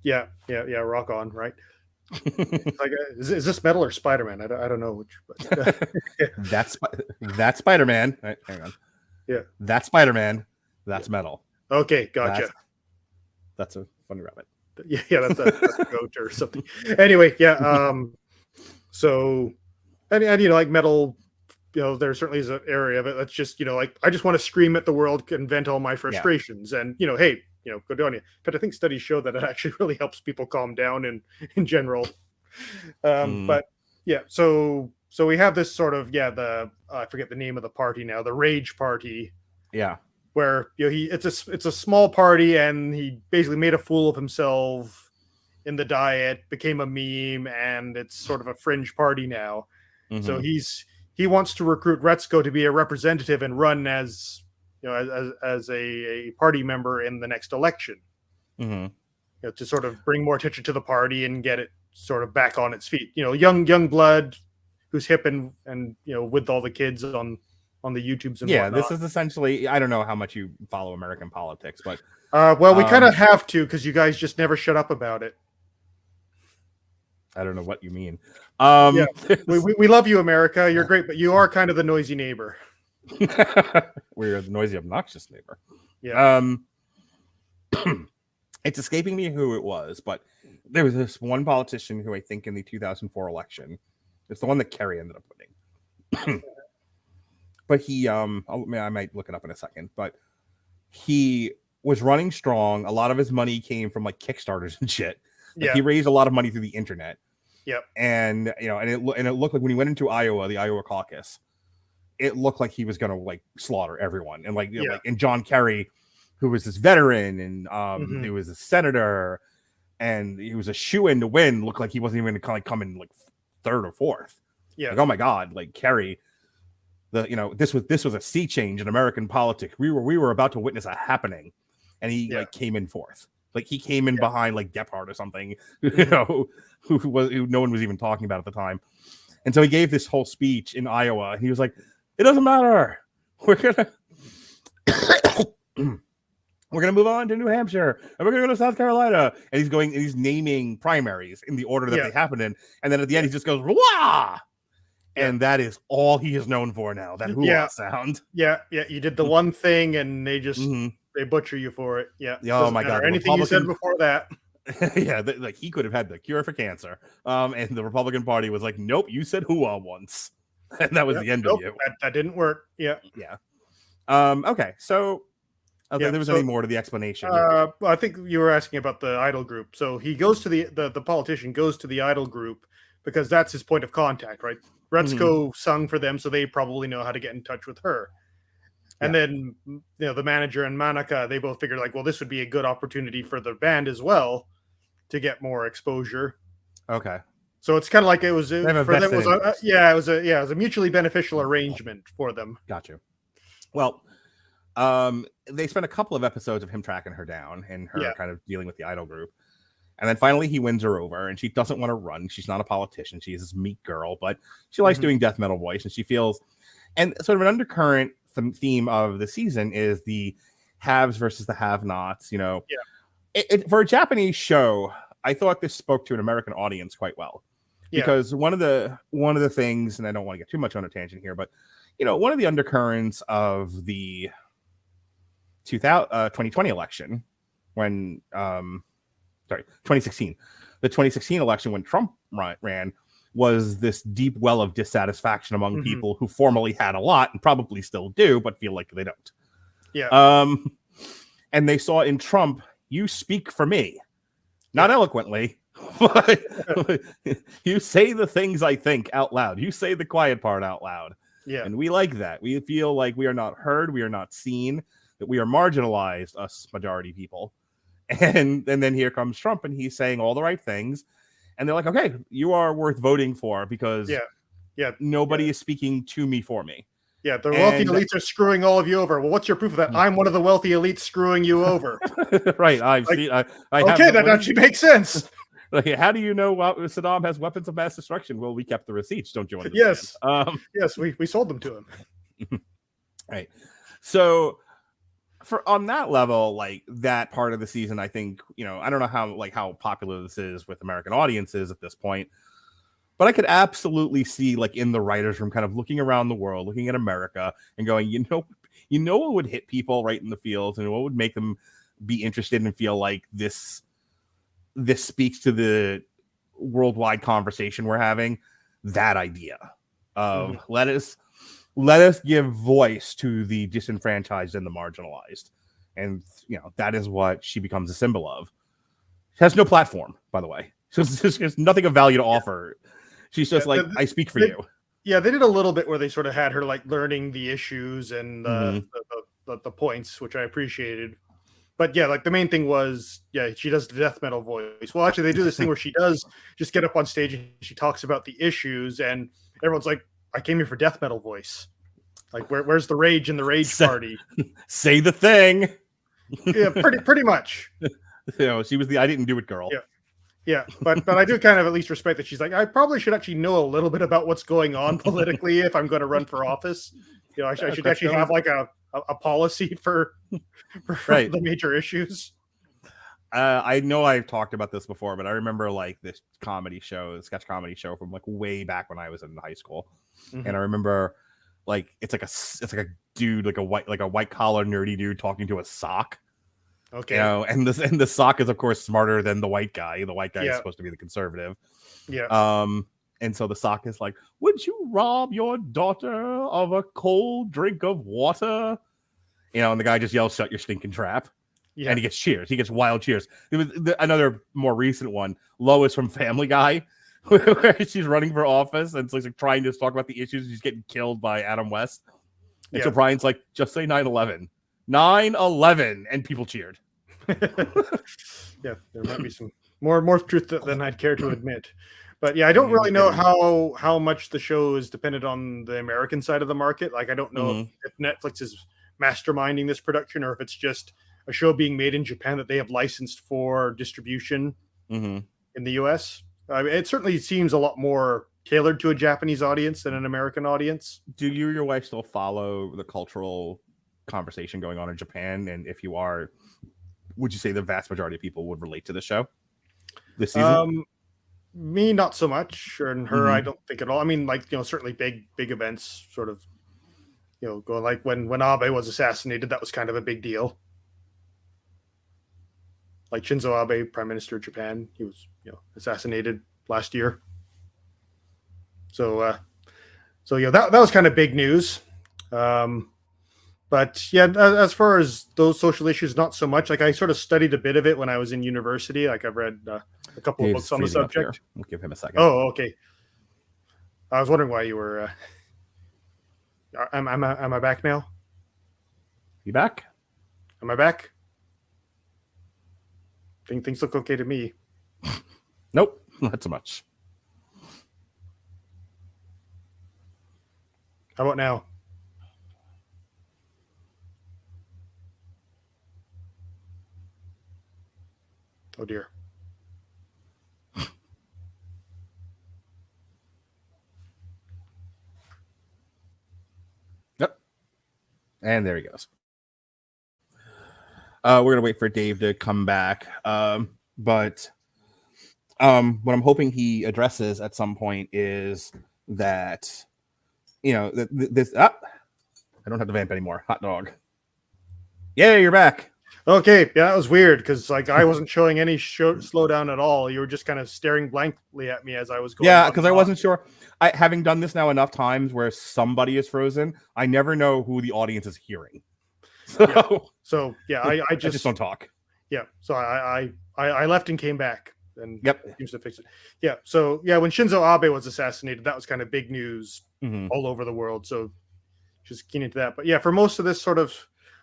yeah, rock on, right? Like, is this metal or Spider-Man? I don't know which. But, that's Spider-Man. Right, hang on. Yeah, that's Spider-Man. That's metal. Okay, gotcha. That's a funny rabbit. Yeah, that's a goat or something. Anyway, yeah. So, and like metal, there certainly is an area of it that's just like I just want to scream at the world and vent all my frustrations, and hey. Good on you. But I think studies show that it actually really helps people calm down in general. But yeah, so we have this sort of I forget the name of the party now, the Rage Party. Yeah, where it's a small party, and he basically made a fool of himself in the diet, became a meme, and it's sort of a fringe party now. Mm-hmm. So he wants to recruit Retsuko to be a representative and run as as a party member in the next election, to sort of bring more attention to the party and get it sort of back on its feet. Young blood who's hip and with all the kids on the YouTubes and whatnot. This is essentially, I don't know how much you follow American politics, but well, we kind of have to because you guys just never shut up about it. I don't know what you mean. We love you, America. You're great, but you are kind of the noisy neighbor. We're the noisy, obnoxious neighbor. Yeah. It's escaping me who it was, but there was this one politician who I think in the 2004 election, it's the one that Kerry ended up winning. But he, I might look it up in a second, but he was running strong. A lot of his money came from like Kickstarters and shit. He raised a lot of money through the internet. Yep. And it looked like when he went into Iowa, the Iowa caucus, it looked like he was going to like slaughter everyone. And and John Kerry, who was this veteran and he was a senator and he was a shoo-in to win, looked like he wasn't even going to come in like third or fourth. Yeah. Like, oh my God, like Kerry, this was a sea change in American politics. We were about to witness a happening, and he like came in fourth. Like he came in behind like Gephardt or something, who no one was even talking about at the time. And so he gave this whole speech in Iowa, and he was like, "It doesn't matter. We're gonna move on to New Hampshire, and we're gonna go to South Carolina." And he's naming primaries in the order that they happen in, and then at the end he just goes, "Wah!" And that is all he is known for now. That hoo-ah sound. Yeah. You did the one thing, and they just they butcher you for it. Yeah. Oh my God. Anything you said before that. Like he could have had the cure for cancer. And the Republican Party was like, "Nope, you said hoo-ah once," and that was the end of you. That didn't work. Yeah. Okay. So. There was any more to the explanation? I think you were asking about the idol group. So he goes to the politician goes to the idol group because that's his point of contact, right? Retsuko sung for them, so they probably know how to get in touch with her. And then the manager and Manaka, they both figured like, well, this would be a good opportunity for the band as well to get more exposure. Okay. So it's kind of like it was have a for them. It vested was interest. it was a mutually beneficial arrangement for them. Got you. Well, they spent a couple of episodes of him tracking her down and her kind of dealing with the idol group. And then finally he wins her over, and she doesn't want to run. She's not a politician. She's this meek girl, but she likes doing death metal voice, and she feels, and sort of an undercurrent theme of the season is the haves versus the have-nots. You know, for a Japanese show, I thought this spoke to an American audience quite well, because one of the things, and I don't want to get too much on a tangent here, but you know, one of the undercurrents of the 2020 election, when 2016, the 2016 election when Trump ran, was this deep well of dissatisfaction among people who formerly had a lot and probably still do, but feel like they don't. And they saw in Trump, you speak for me, not eloquently, but you say the things I think out loud. You say the quiet part out loud. Yeah. And we like that. We feel like we are not heard. We are not seen, that we are marginalized, us majority people. And then here comes Trump, and he's saying all the right things. And they're like, okay, you are worth voting for, because nobody is speaking to me for me. Yeah, the wealthy elites are screwing all of you over. Well, what's your proof of that? I'm one of the wealthy elites screwing you over. Right. I've seen. Okay, that actually makes sense. Like, how do you know Saddam has weapons of mass destruction? Well, we kept the receipts. Don't you understand? Yes. Yes, we sold them to him. Right. So, on that level, like that part of the season, I think, you know, I don't know how popular this is with American audiences at this point, but I could absolutely see, like, in the writers' room, kind of looking around the world, looking at America, and going, you know what would hit people right in the feels, and what would make them be interested and feel like this speaks to the worldwide conversation we're having. That idea of let us give voice to the disenfranchised and the marginalized. And, you know, that is what she becomes a symbol of. She has no platform, by the way. So there's nothing of value to offer. She's just I speak for you. Yeah, they did a little bit where they sort of had her like learning the issues and the points, which I appreciated. But yeah, like the main thing was, she does the death metal voice. Well, actually, they do this thing where she does just get up on stage and she talks about the issues, and everyone's like, I came here for death metal voice. Like, where's the rage in the rage party? Say the thing. Yeah, pretty much. You know, she was the I didn't do it girl. Yeah, but I do kind of at least respect that she's like, I probably should actually know a little bit about what's going on politically if I'm going to run for office. You know, I should actually have like a policy for the major issues. I know I've talked about this before, but I remember like this sketch comedy show from like way back when I was in high school, and I remember like it's like a dude, like a white collar nerdy dude talking to a sock. Okay. You know, and the sock is of course smarter than the white guy. The white guy is supposed to be the conservative. Yeah. And so the sock is like, would you rob your daughter of a cold drink of water? You know, and the guy just yells, shut your stinking trap. Yeah. And he gets cheers. He gets wild cheers. There was another more recent one, Lois from Family Guy, where she's running for office and it's like trying to talk about the issues. She's getting killed by Adam West. And so Brian's like, just say 9/11. 9/11, and people cheered. Yeah, there might be some more truth than I'd care to admit. But yeah, I don't really know how much the show is dependent on the American side of the market. Like, I don't know if Netflix is masterminding this production or if it's just a show being made in Japan that they have licensed for distribution in the US. I mean, it certainly seems a lot more tailored to a Japanese audience than an American audience. Do you or your wife still follow the cultural conversation going on in Japan? And if you are, would you say the vast majority of people would relate to the show this season? Me, not so much. And her, I don't think at all. I mean, like, you know, certainly big events sort of, you know, go like when Abe was assassinated, that was kind of a big deal. Like Shinzo Abe, Prime Minister of Japan, he was, you know, assassinated last year. So yeah, that was kind of big news. But yeah, as far as those social issues, not so much. Like, I sort of studied a bit of it when I was in university. Like, I've read a couple of books on the subject. We'll give him a second. Oh, okay. I was wondering why you were. Am I back now? You back? Am I back? Things look okay to me. Nope, not so much. How about now? Oh dear. Yep. And there he goes. We're gonna wait for Dave to come back. But what I'm hoping he addresses at some point is that this. I don't have the vamp anymore. Hot dog. Yeah, you're back. Okay, yeah, that was weird because like I wasn't showing any slowdown at all. You were just kind of staring blankly at me as I was going. Yeah, because I wasn't sure. Having done this now enough times where somebody is frozen, I never know who the audience is hearing. So yeah, I just don't talk. Yeah, so I left and came back, and Yep, seems to fix it. Yeah, so yeah, when Shinzo Abe was assassinated, that was kind of big news all over the world. So just keen into that. But yeah, for most of this sort of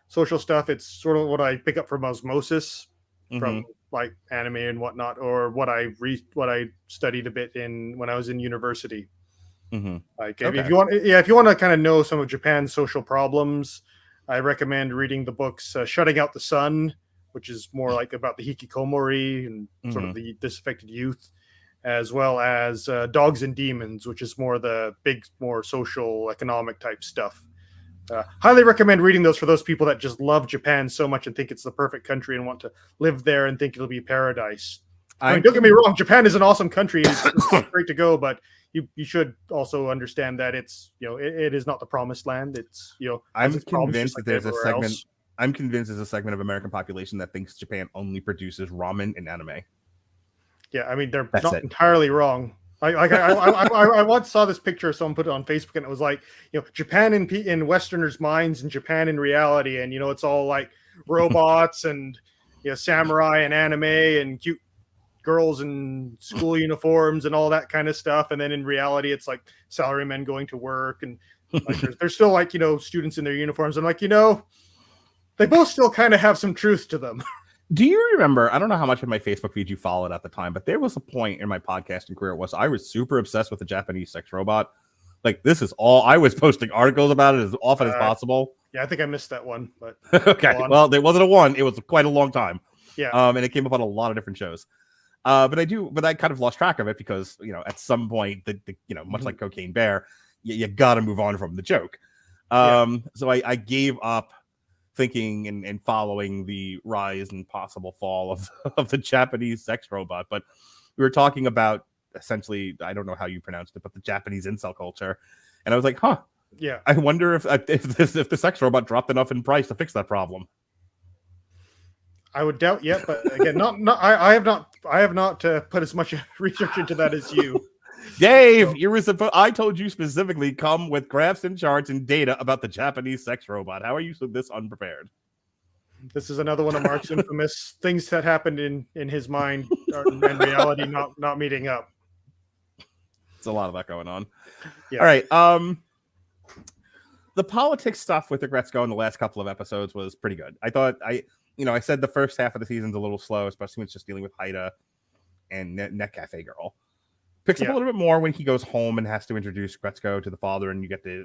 social stuff, it's sort of what I pick up from osmosis from like anime and whatnot, or what I studied a bit when I was in university. Like if you want to kind of know some of Japan's social problems, I recommend reading the books Shutting Out the Sun, which is more like about the hikikomori and sort of the disaffected youth, as well as Dogs and Demons, which is more social economic type stuff. Highly recommend reading those for those people that just love Japan so much and think it's the perfect country and want to live there and think it'll be paradise. I mean, don't get me wrong, Japan is an awesome country. It's great to go, but you should also understand that it's it is not the promised land. It's I'm convinced that there's a segment. Else. I'm convinced there's a segment of American population that thinks Japan only produces ramen and anime. Yeah, I mean they're not entirely wrong. I once saw this picture someone put it on Facebook, and it was like, Japan in Westerners' minds and Japan in reality, and it's all like robots and samurai and anime and cute girls in school uniforms and all that kind of stuff, and then in reality it's like salarymen going to work, and like there's still like students in their uniforms, and like they both still kind of have some truth to them. Do you remember, I don't know how much of my Facebook feed you followed at the time, but there was a point in my podcasting career I was super obsessed with the Japanese sex robot. Like, this is all, I was posting articles about it as often as possible. Yeah, I think I missed that one, but okay. Well, there wasn't a one. It was quite a long time. Yeah. And it came up on a lot of different shows. But I kind of lost track of it because, at some point, much like Cocaine Bear, you got to move on from the joke. So I gave up thinking and following the rise and possible fall of the Japanese sex robot. But we were talking about essentially, I don't know how you pronounced it, but the Japanese incel culture. And I was like, yeah, I wonder if the sex robot dropped enough in price to fix that problem. I would doubt yet, but again, I have not put as much research into that as you. Dave, I told you specifically come with graphs and charts and data about the Japanese sex robot. How are you this unprepared? This is another one of Mark's infamous things that happened in his mind and reality not meeting up. It's a lot of that going on. Yeah. All right. The politics stuff with Aggretsuko in the last couple of episodes was pretty good. I thought I said the first half of the season's a little slow, especially when it's just dealing with Haida and Net Cafe Girl. Picks up a little bit more when he goes home and has to introduce Aggretsuko to the father, and you get to,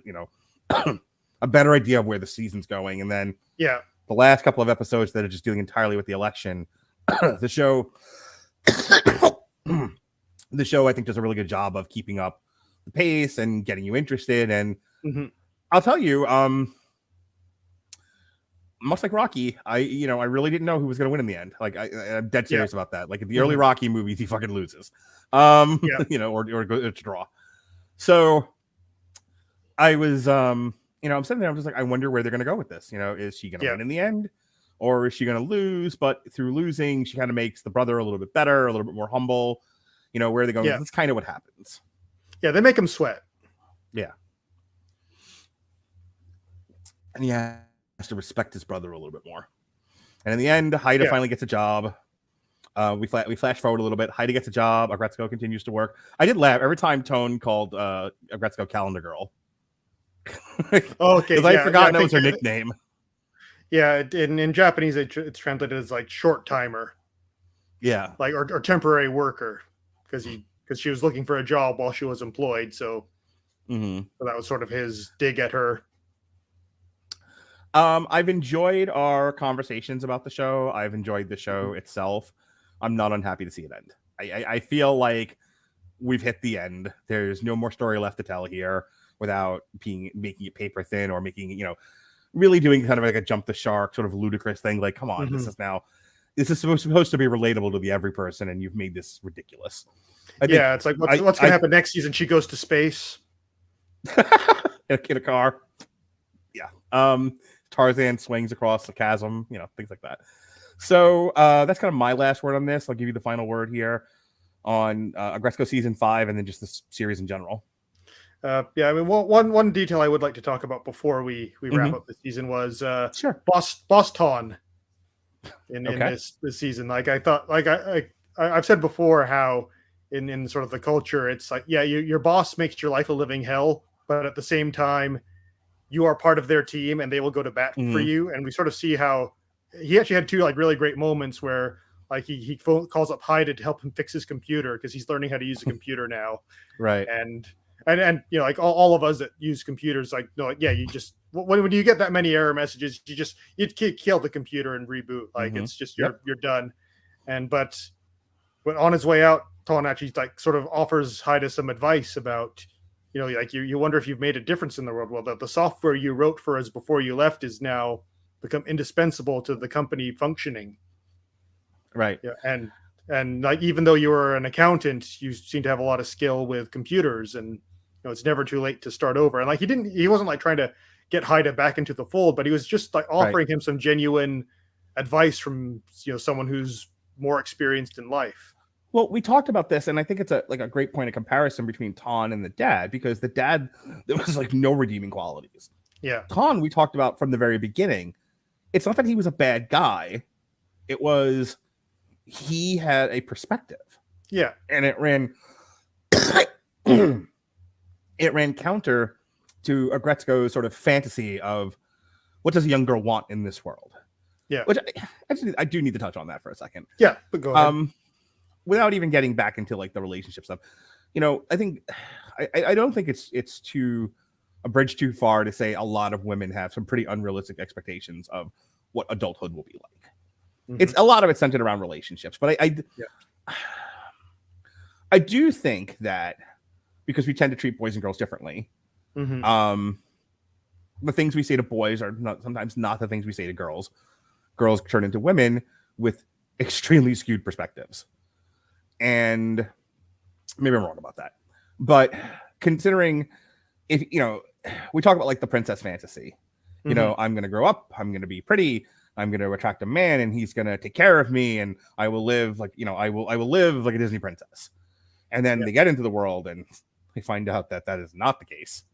a better idea of where the season's going. And then the last couple of episodes that are just dealing entirely with the election, the show I think does a really good job of keeping up the pace and getting you interested. And I'll tell you, much like Rocky, I really didn't know who was going to win in the end. Like I'm dead serious about that. Like in the early Rocky movies, he fucking loses, or to draw. So I was, I'm sitting there. I'm just like, I wonder where they're going to go with this. Is she going to win in the end, or is she going to lose? But through losing, she kind of makes the brother a little bit better, a little bit more humble. Where are they going? That's kind of what happens. Yeah, they make him sweat. Yeah, and he has to respect his brother a little bit more. And in the end, Haida finally gets a job. We flash forward a little bit. Haida gets a job. Aggretsuko continues to work. I did laugh every time Tone called Aggretsuko Calendar Girl. Okay, because I forgot that was her nickname. Yeah, in Japanese it's translated as like short timer. Yeah, like or temporary worker, because she was looking for a job while she was employed. So Mm-hmm. So that was sort of his dig at her. I've enjoyed our conversations about the show. I've enjoyed the show itself. I'm not unhappy to see it end. I feel like we've hit the end. There's no more story left to tell here without making it paper thin or making it, really doing kind of like a jump the shark sort of ludicrous thing. Like, come on, this is supposed to be relatable to the every person, and you've made this ridiculous. It's like what's going to happen next season? She goes to space in a car. Yeah. Tarzan swings across the chasm, things like that. So that's kind of my last word on this. I'll give you the final word here on Aggretsuko season 5 and then just this series in general. I mean, one detail I would like to talk about before we wrap up the season was sure, Boss Ton in this season. Like I thought, like I've said before, how in sort of the culture, it's like, your boss makes your life a living hell, but at the same time, you are part of their team and they will go to bat for you. And we sort of see how he actually had 2 like really great moments where like he calls up Haida to help him fix his computer because he's learning how to use a computer now. Right. And like all of us that use computers, like, no, like, you just, when you get that many error messages, you kill the computer and reboot. Like it's just, you're done. But when on his way out, Ton actually like sort of offers Haida some advice about, like you wonder if you've made a difference in the world. Well, the software you wrote for us before you left is now become indispensable to the company functioning. Right. Yeah. And like, even though you were an accountant, you seem to have a lot of skill with computers, and it's never too late to start over. And like he wasn't like trying to get Haida back into the fold, but he was just like offering him some genuine advice from someone who's more experienced in life. Well, we talked about this, and I think it's a great point of comparison between Ton and the dad, because the dad, there was like no redeeming qualities. Yeah. Ton, we talked about from the very beginning. It's not that he was a bad guy. It was he had a perspective. Yeah. And it ran counter to Aggretsuko's sort of fantasy of what does a young girl want in this world? Yeah. Which actually I do need to touch on that for a second. Yeah, but go ahead. Without even getting back into like the relationship stuff, I think I don't think it's too a bridge too far to say a lot of women have some pretty unrealistic expectations of what adulthood will be like. It's a lot of it centered around relationships, but I do think that because we tend to treat boys and girls differently, the things we say to boys are sometimes not the things we say to girls. Girls turn into women with extremely skewed perspectives. And maybe I'm wrong about that, but considering if we talk about like the princess fantasy, I'm going to grow up, I'm going to be pretty, I'm going to attract a man, and he's going to take care of me, and I will live like I will live like a Disney princess. And then they get into the world and they find out that is not the case,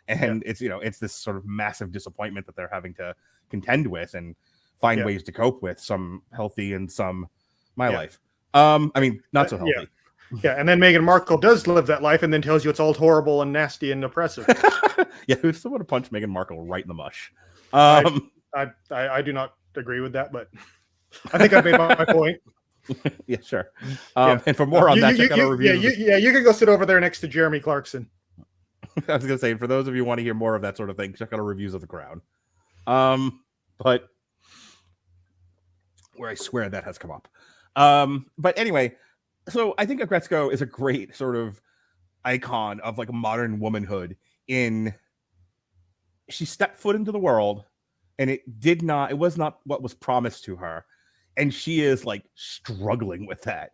and it's this sort of massive disappointment that they're having to contend with and find ways to cope with, some healthy and some life. I mean, not so healthy. Yeah, and then Meghan Markle does live that life and then tells you it's all horrible and nasty and oppressive. Who's someone to punch Meghan Markle right in the mush? I do not agree with that, but I think I've made my point. Yeah, sure. And for more on that, check out our review. You can go sit over there next to Jeremy Clarkson. I was going to say, for those of you who want to hear more of that sort of thing, check out our reviews of The Crown. But where I swear that has come up. But anyway, so I think Aggretsuko is a great sort of icon of like a modern womanhood. She stepped foot into the world, and it was not what was promised to her, and she is like struggling with that.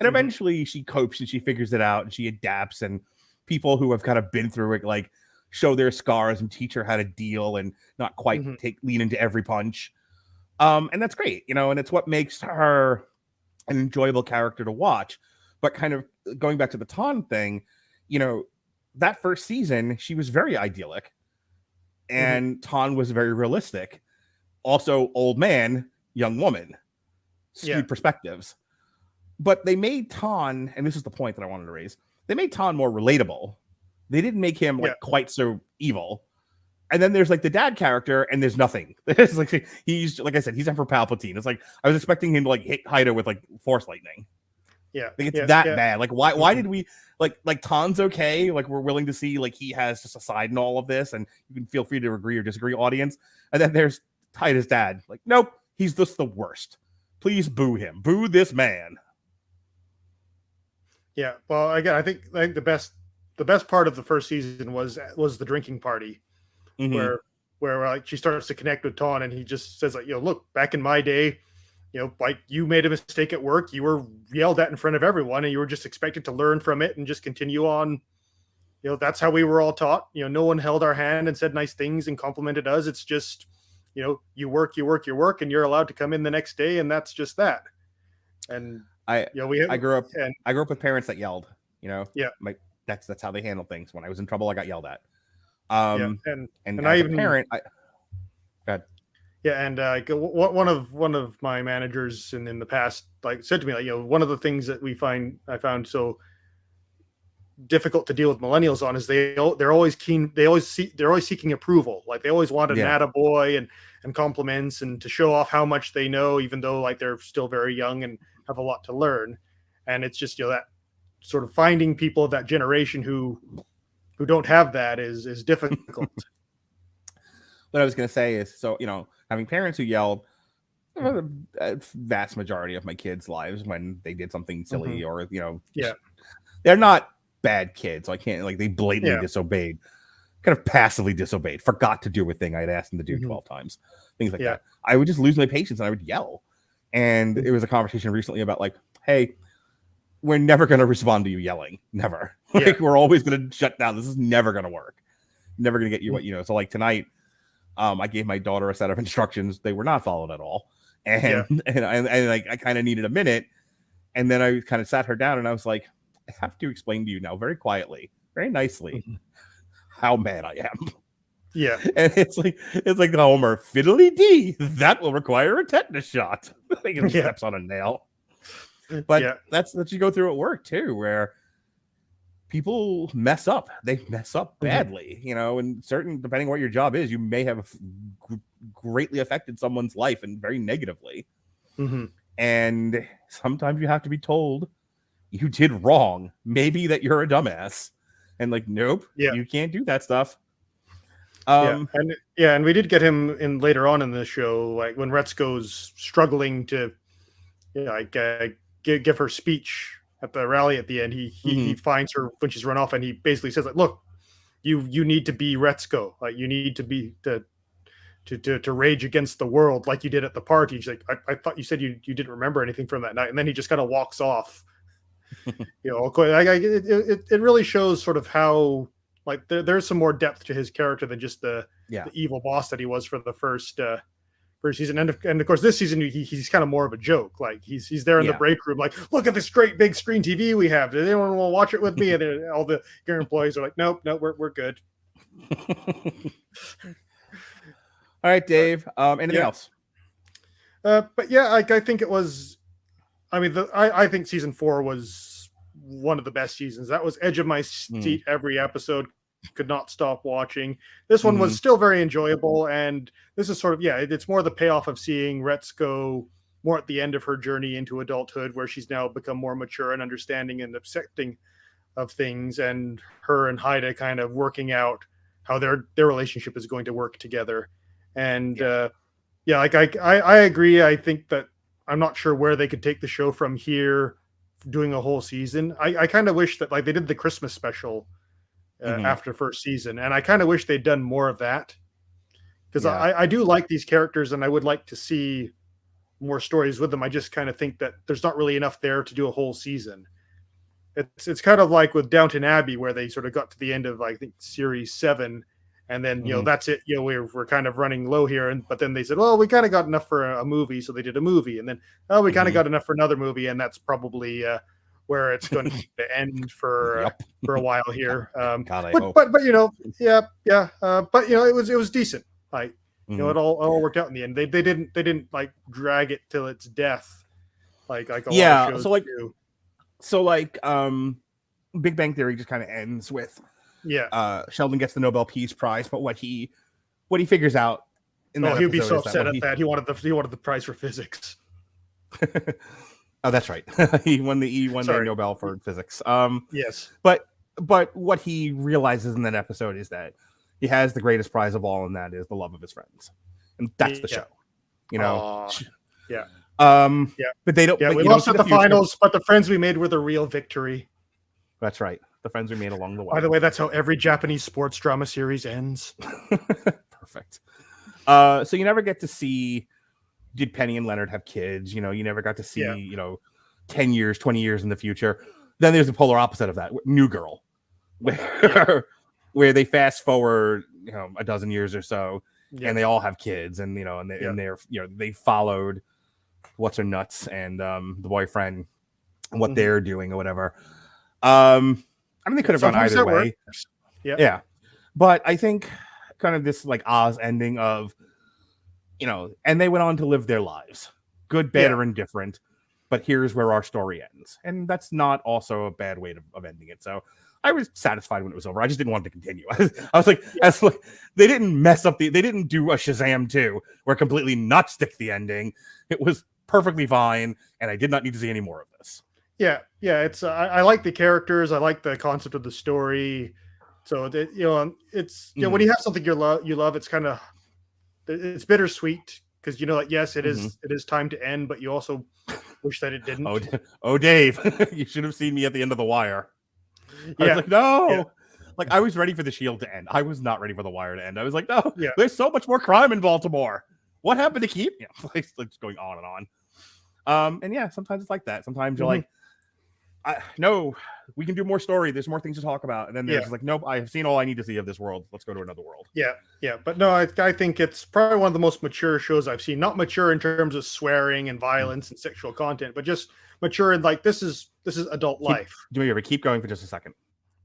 And eventually she copes and she figures it out and she adapts, and people who have kind of been through it like show their scars and teach her how to deal and not quite lean into every punch. And that's great, and it's what makes her an enjoyable character to watch. But kind of going back to the Ton thing, that first season, she was very idyllic, and Ton was very realistic. Also, old man, young woman, skewed perspectives. But they made Ton, and this is the point that I wanted to raise, they made Ton more relatable. They didn't make him like quite so evil. And then there's like the dad character, and there's nothing. It's like he's, like I said, he's Emperor Palpatine. It's like I was expecting him to like hit Haida with like force lightning. Yeah, Like it's yeah, that yeah. bad. Like why did we like Tan's okay? Like we're willing to see like he has just a side in all of this, and you can feel free to agree or disagree, audience. And then there's Haida's dad. Like, nope, he's just the worst. Please boo him. Boo this man. Yeah. Well, again, I think the best part of the first season was the drinking party, Mhm. where like she starts to connect with Ton, and he just says like, look, back in my day, like you made a mistake at work, you were yelled at in front of everyone, and you were just expected to learn from it and just continue on. That's how we were all taught. No one held our hand and said nice things and complimented us. It's just, you work, and you're allowed to come in the next day, and that's just that. And I grew up and I grew up with parents that yelled. Yeah. Like that's how they handle things. When I was in trouble, I got yelled at. and And I as even a parent, God. Yeah, and one of my managers in the past like said to me, like, one of the things that I found so difficult to deal with millennials on is they're always keen, they're always seeking approval. Like they always want an attaboy and compliments and to show off how much they know, even though like they're still very young and have a lot to learn. And it's just that sort of finding people of that generation who don't have that is difficult. What I was going to say is, so, having parents who yelled, a vast majority of my kids' lives when they did something silly or, they're not bad kids. So I can't, like, they blatantly disobeyed, kind of passively disobeyed, forgot to do a thing I'd asked them to do 12 times, things like that. I would just lose my patience and I would yell. And it was a conversation recently about like, hey, we're never going to respond to you yelling. Never. Like, we're always going to shut down. This is never going to work. Never going to get you what, So like tonight, I gave my daughter a set of instructions. They were not followed at all. And I kind of needed a minute. And then I kind of sat her down and I was like, I have to explain to you now very quietly, very nicely, how mad I am. Yeah. And it's like the Homer fiddly dee. That will require a tetanus shot. I think it steps on a nail. But that's what you go through at work too, where people mess up. They mess up badly, and depending on what your job is, you may have greatly affected someone's life and very negatively. And sometimes you have to be told you did wrong. Maybe that you're a dumbass. And like, nope, you can't do that stuff. And we did get him in later on in the show, like when Retsuko's struggling to give her speech at the rally at the end. He finds her when she's run off, and he basically says like, look, you need to be Retsuko, like you need to be to rage against the world like you did at the party. She's like, I thought you said you didn't remember anything from that night. And then he just kind of walks off. It really shows sort of how like there's some more depth to his character than just the evil boss that he was for the first season. And of course this season he's kind of more of a joke. Like he's there in the break room, like, look at this great big screen TV we have. Does anyone want to watch it with me? And all the your employees are like, nope, we're good. All right, Dave. Anything else? But yeah, I think it was. I mean, I think season 4 was one of the best seasons. That was edge of my seat every episode. Could not stop watching. This one was still very enjoyable, and this is sort of it's more the payoff of seeing Retsuko more at the end of her journey into adulthood, where she's now become more mature and understanding and accepting of things, and her and Haida kind of working out how their relationship is going to work together. And like I agree. I think that I'm not sure where they could take the show from here, doing a whole season. I kind of wish that like they did the Christmas special after first season, and I kind of wish they'd done more of that, because I do like these characters and I would like to see more stories with them. I just kind of think that there's not really enough there to do a whole season. It's kind of like with Downton Abbey, where they sort of got to the end of I think series 7. And then, that's it. We're kind of running low here. But then they said, well, we kind of got enough for a movie. So they did a movie. And then, we kind of got enough for another movie. And that's probably where it's going to end for a while here. But it was decent. Like, it all worked out in the end. They didn't like drag it till its death. Like a lot of shows do. So Big Bang Theory just kind of ends with, Sheldon gets the Nobel Peace Prize, but what he figures out in that he'd be so episode upset at that. He wanted the prize for physics. Oh, that's right. he won the Sorry. Nobel for physics. Yes. But what he realizes in that episode is that he has the greatest prize of all, and that is the love of his friends, and that's the Yeah. show. You know. Aw. Yeah. Yeah. But they don't. Yeah, but we you don't lost see at the future. finals, but the friends we made were the real victory. That's right. The friends we made along the way. By the way, that's how every Japanese sports drama series ends. Perfect. So you never get to see, did Penny and Leonard have kids? You know, you never got to see, Yeah. 10 years, 20 years in the future. Then there's the polar opposite of that, New Girl, where they fast forward, a dozen years or so, and they all have kids, and they followed what's her nuts and the boyfriend, and what they're doing or whatever. I mean, they could have gone either way. Yeah. But I think kind of this like Oz ending of, and they went on to live their lives, good, bad, or indifferent. But here's where our story ends. And that's not also a bad way of ending it. So I was satisfied when it was over. I just didn't want it to continue. I was like, they didn't mess up they didn't do a Shazam 2 where completely not stick the ending. It was perfectly fine. And I did not need to see any more of this. Yeah. It's I like the characters. I like the concept of the story. So that it's when you have something you love, it's kind of it's bittersweet because yes, it is time to end, but you also wish that it didn't. Oh, Dave, you should have seen me at the end of The Wire. I was like, no. Yeah. Like I was ready for the Shield to end. I was not ready for The Wire to end. I was like, no, there's so much more crime in Baltimore. What happened to keep? It's like going on and on. And yeah, sometimes it's like that. Sometimes you're like, no, we can do more story. There's more things to talk about. And then there's like, nope, I have seen all I need to see of this world. Let's go to another world. Yeah. But no, I think it's probably one of the most mature shows I've seen. Not mature in terms of swearing and violence and sexual content, but just mature in like this is adult life. Do me a favor, keep going for just a second.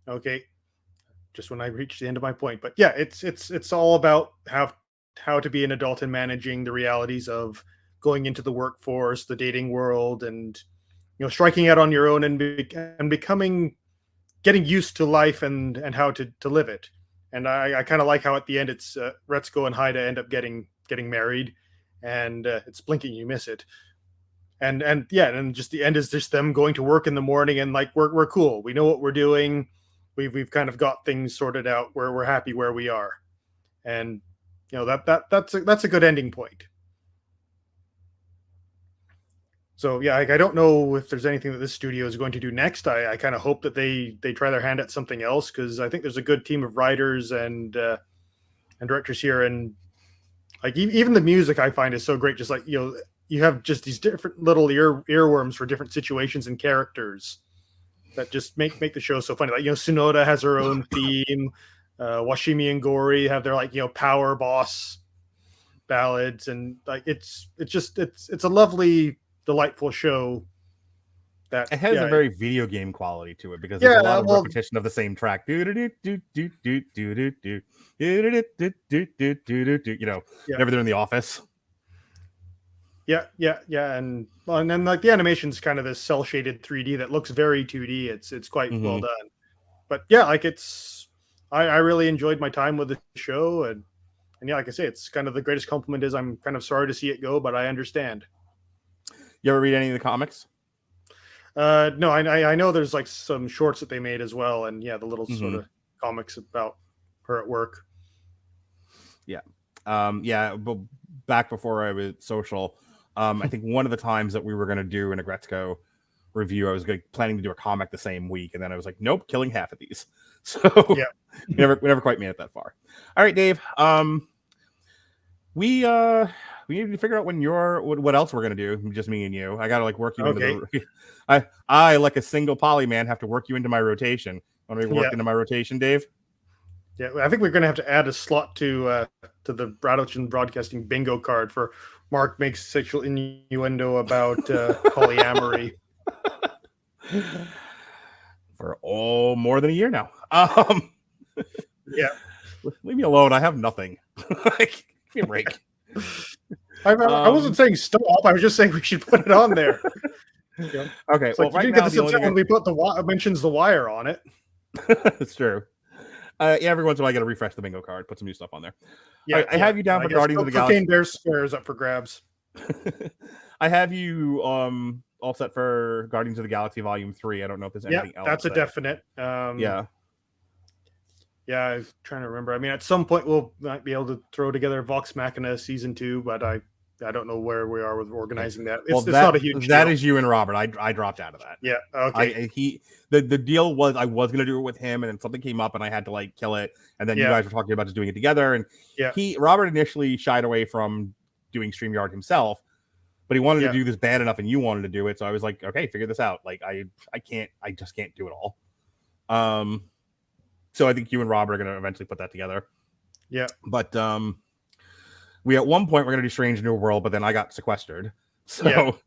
Okay. Just when I reach the end of my point. But yeah, it's all about how to be an adult and managing the realities of going into the workforce, the dating world, and striking out on your own and becoming, getting used to life and how to live it. And I kind of like how at the end it's Retsuko and Haida end up getting married, and it's blinking you miss it. And just the end is just them going to work in the morning and like we're cool. We know what we're doing. We've kind of got things sorted out where we're happy where we are, and that's a good ending point. So yeah, I don't know if there's anything that this studio is going to do next. I kind of hope that they try their hand at something else because I think there's a good team of writers and directors here, and like even the music I find is so great. Just like you have just these different little earworms for different situations and characters that just make the show so funny. Like Tsunoda has her own theme. Washimi and Gori have their like power boss ballads, and like it's a lovely, delightful show that it has a very video game quality to it because there's a lot of repetition of the same track. Whenever they're in the office. Yeah, and then like the animation's kind of this cell shaded 3D that looks very 2D. It's quite well done. But yeah, like I really enjoyed my time with the show, and yeah, like I say, it's kind of the greatest compliment is I'm kind of sorry to see it go, but I understand. You ever read any of the comics? No, I know there's like some shorts that they made as well, and yeah, the little sort of comics about her at work. Yeah, but back before I was social, I think one of the times that we were going to do an Aggretsuko review, I was planning to do a comic the same week, and then I was like, nope, killing half of these. So yeah, we never quite made it that far. All right, Dave. We need to figure out what else we're gonna do. Just me and you. I gotta like work you into the. I like a single poly man have to work you into my rotation. Want to be worked into my rotation, Dave? Yeah, I think we're gonna have to add a slot to the Radulich Broadcasting bingo card for Mark makes sexual innuendo about polyamory. For more than a year now. Yeah. Leave me alone. I have nothing. Give me a break. I wasn't saying stop. I was just saying we should put it on there. Yeah. Okay. Well, right now, when we put mentions the Wire on it. It's true. Every once in a while, I got to refresh the bingo card, put some new stuff on there. Yeah, I have you down for Guardians of the Galaxy. Bear Square is up for grabs. I have you all set for Guardians of the Galaxy Volume 3. I don't know if there's Yeah, anything else. that's a definite. Yeah. Yeah, I'm trying to remember. I mean, at some point we'll might be able to throw together Vox Machina season 2, but I don't know where we are with organizing that. It's not a huge that deal. is you and Robert. I dropped out of that. Yeah. Okay. The deal was I was gonna do it with him, and then something came up, and I had to like kill it. And then you guys were talking about just doing it together. And Robert initially shied away from doing StreamYard himself, but he wanted to do this bad enough, and you wanted to do it. So I was like, okay, figure this out. Like I just can't do it all. So I think you and Robert are gonna eventually put that together. Yeah. But we at one point we're gonna do Strange New World, but then I got sequestered. So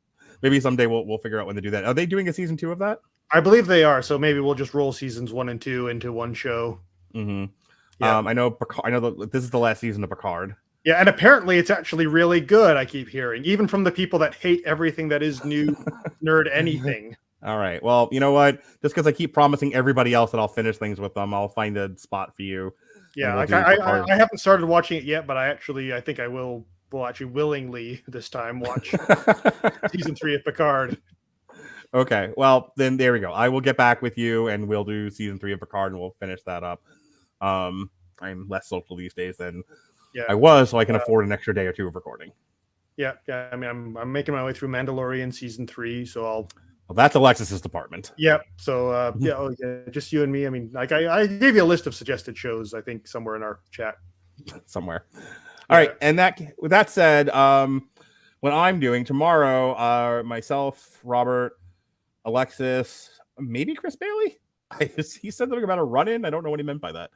maybe someday we'll figure out when to do that. Are they doing a season 2 of that? I believe they are. So maybe we'll just roll seasons 1 and 2 into one show. Mm-hmm. Yeah. I know this is the last season of Picard. Yeah, and apparently it's actually really good. I keep hearing, even from the people that hate everything that is new, nerd anything. All right. Well, you know what? Just because I keep promising everybody else that I'll finish things with them, I'll find a spot for you. Yeah, like I haven't started watching it yet, but I think I will actually willingly this time watch season 3 of Picard. Okay. Well, then there we go. I will get back with you, and we'll do season 3 of Picard, and we'll finish that up. I'm less social these days than I was, so I can afford an extra day or two of recording. Yeah. I mean, I'm making my way through Mandalorian season 3, so I'll. Well, that's Alexis's department. Yep. So just you and me. I mean, like I gave you a list of suggested shows. I think somewhere in our chat. Somewhere. All right. And with that said, what I'm doing tomorrow, myself, Robert, Alexis, maybe Chris Bailey. He said something about a run-in. I don't know what he meant by that.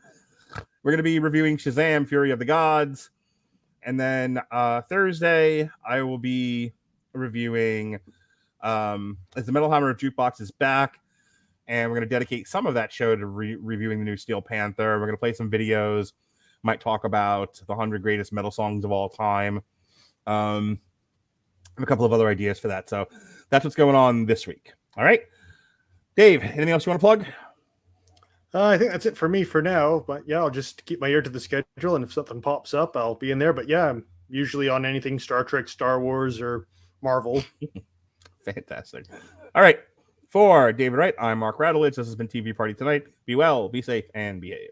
We're going to be reviewing Shazam: Fury of the Gods, and then Thursday I will be reviewing. As the Metal Hammer Jukebox is back, and we're going to dedicate some of that show to reviewing the new Steel Panther. We're going to play some videos, might talk about the 100 greatest metal songs of all time. I have a couple of other ideas for that. So that's what's going on this week. All right. Dave, anything else you want to plug? I think that's it for me for now. But yeah, I'll just keep my ear to the schedule, and if something pops up, I'll be in there. But yeah, I'm usually on anything Star Trek, Star Wars, or Marvel. Fantastic. All right. For David Wright, I'm Mark Radulich. This has been TV Party Tonight. Be well, be safe, and behave.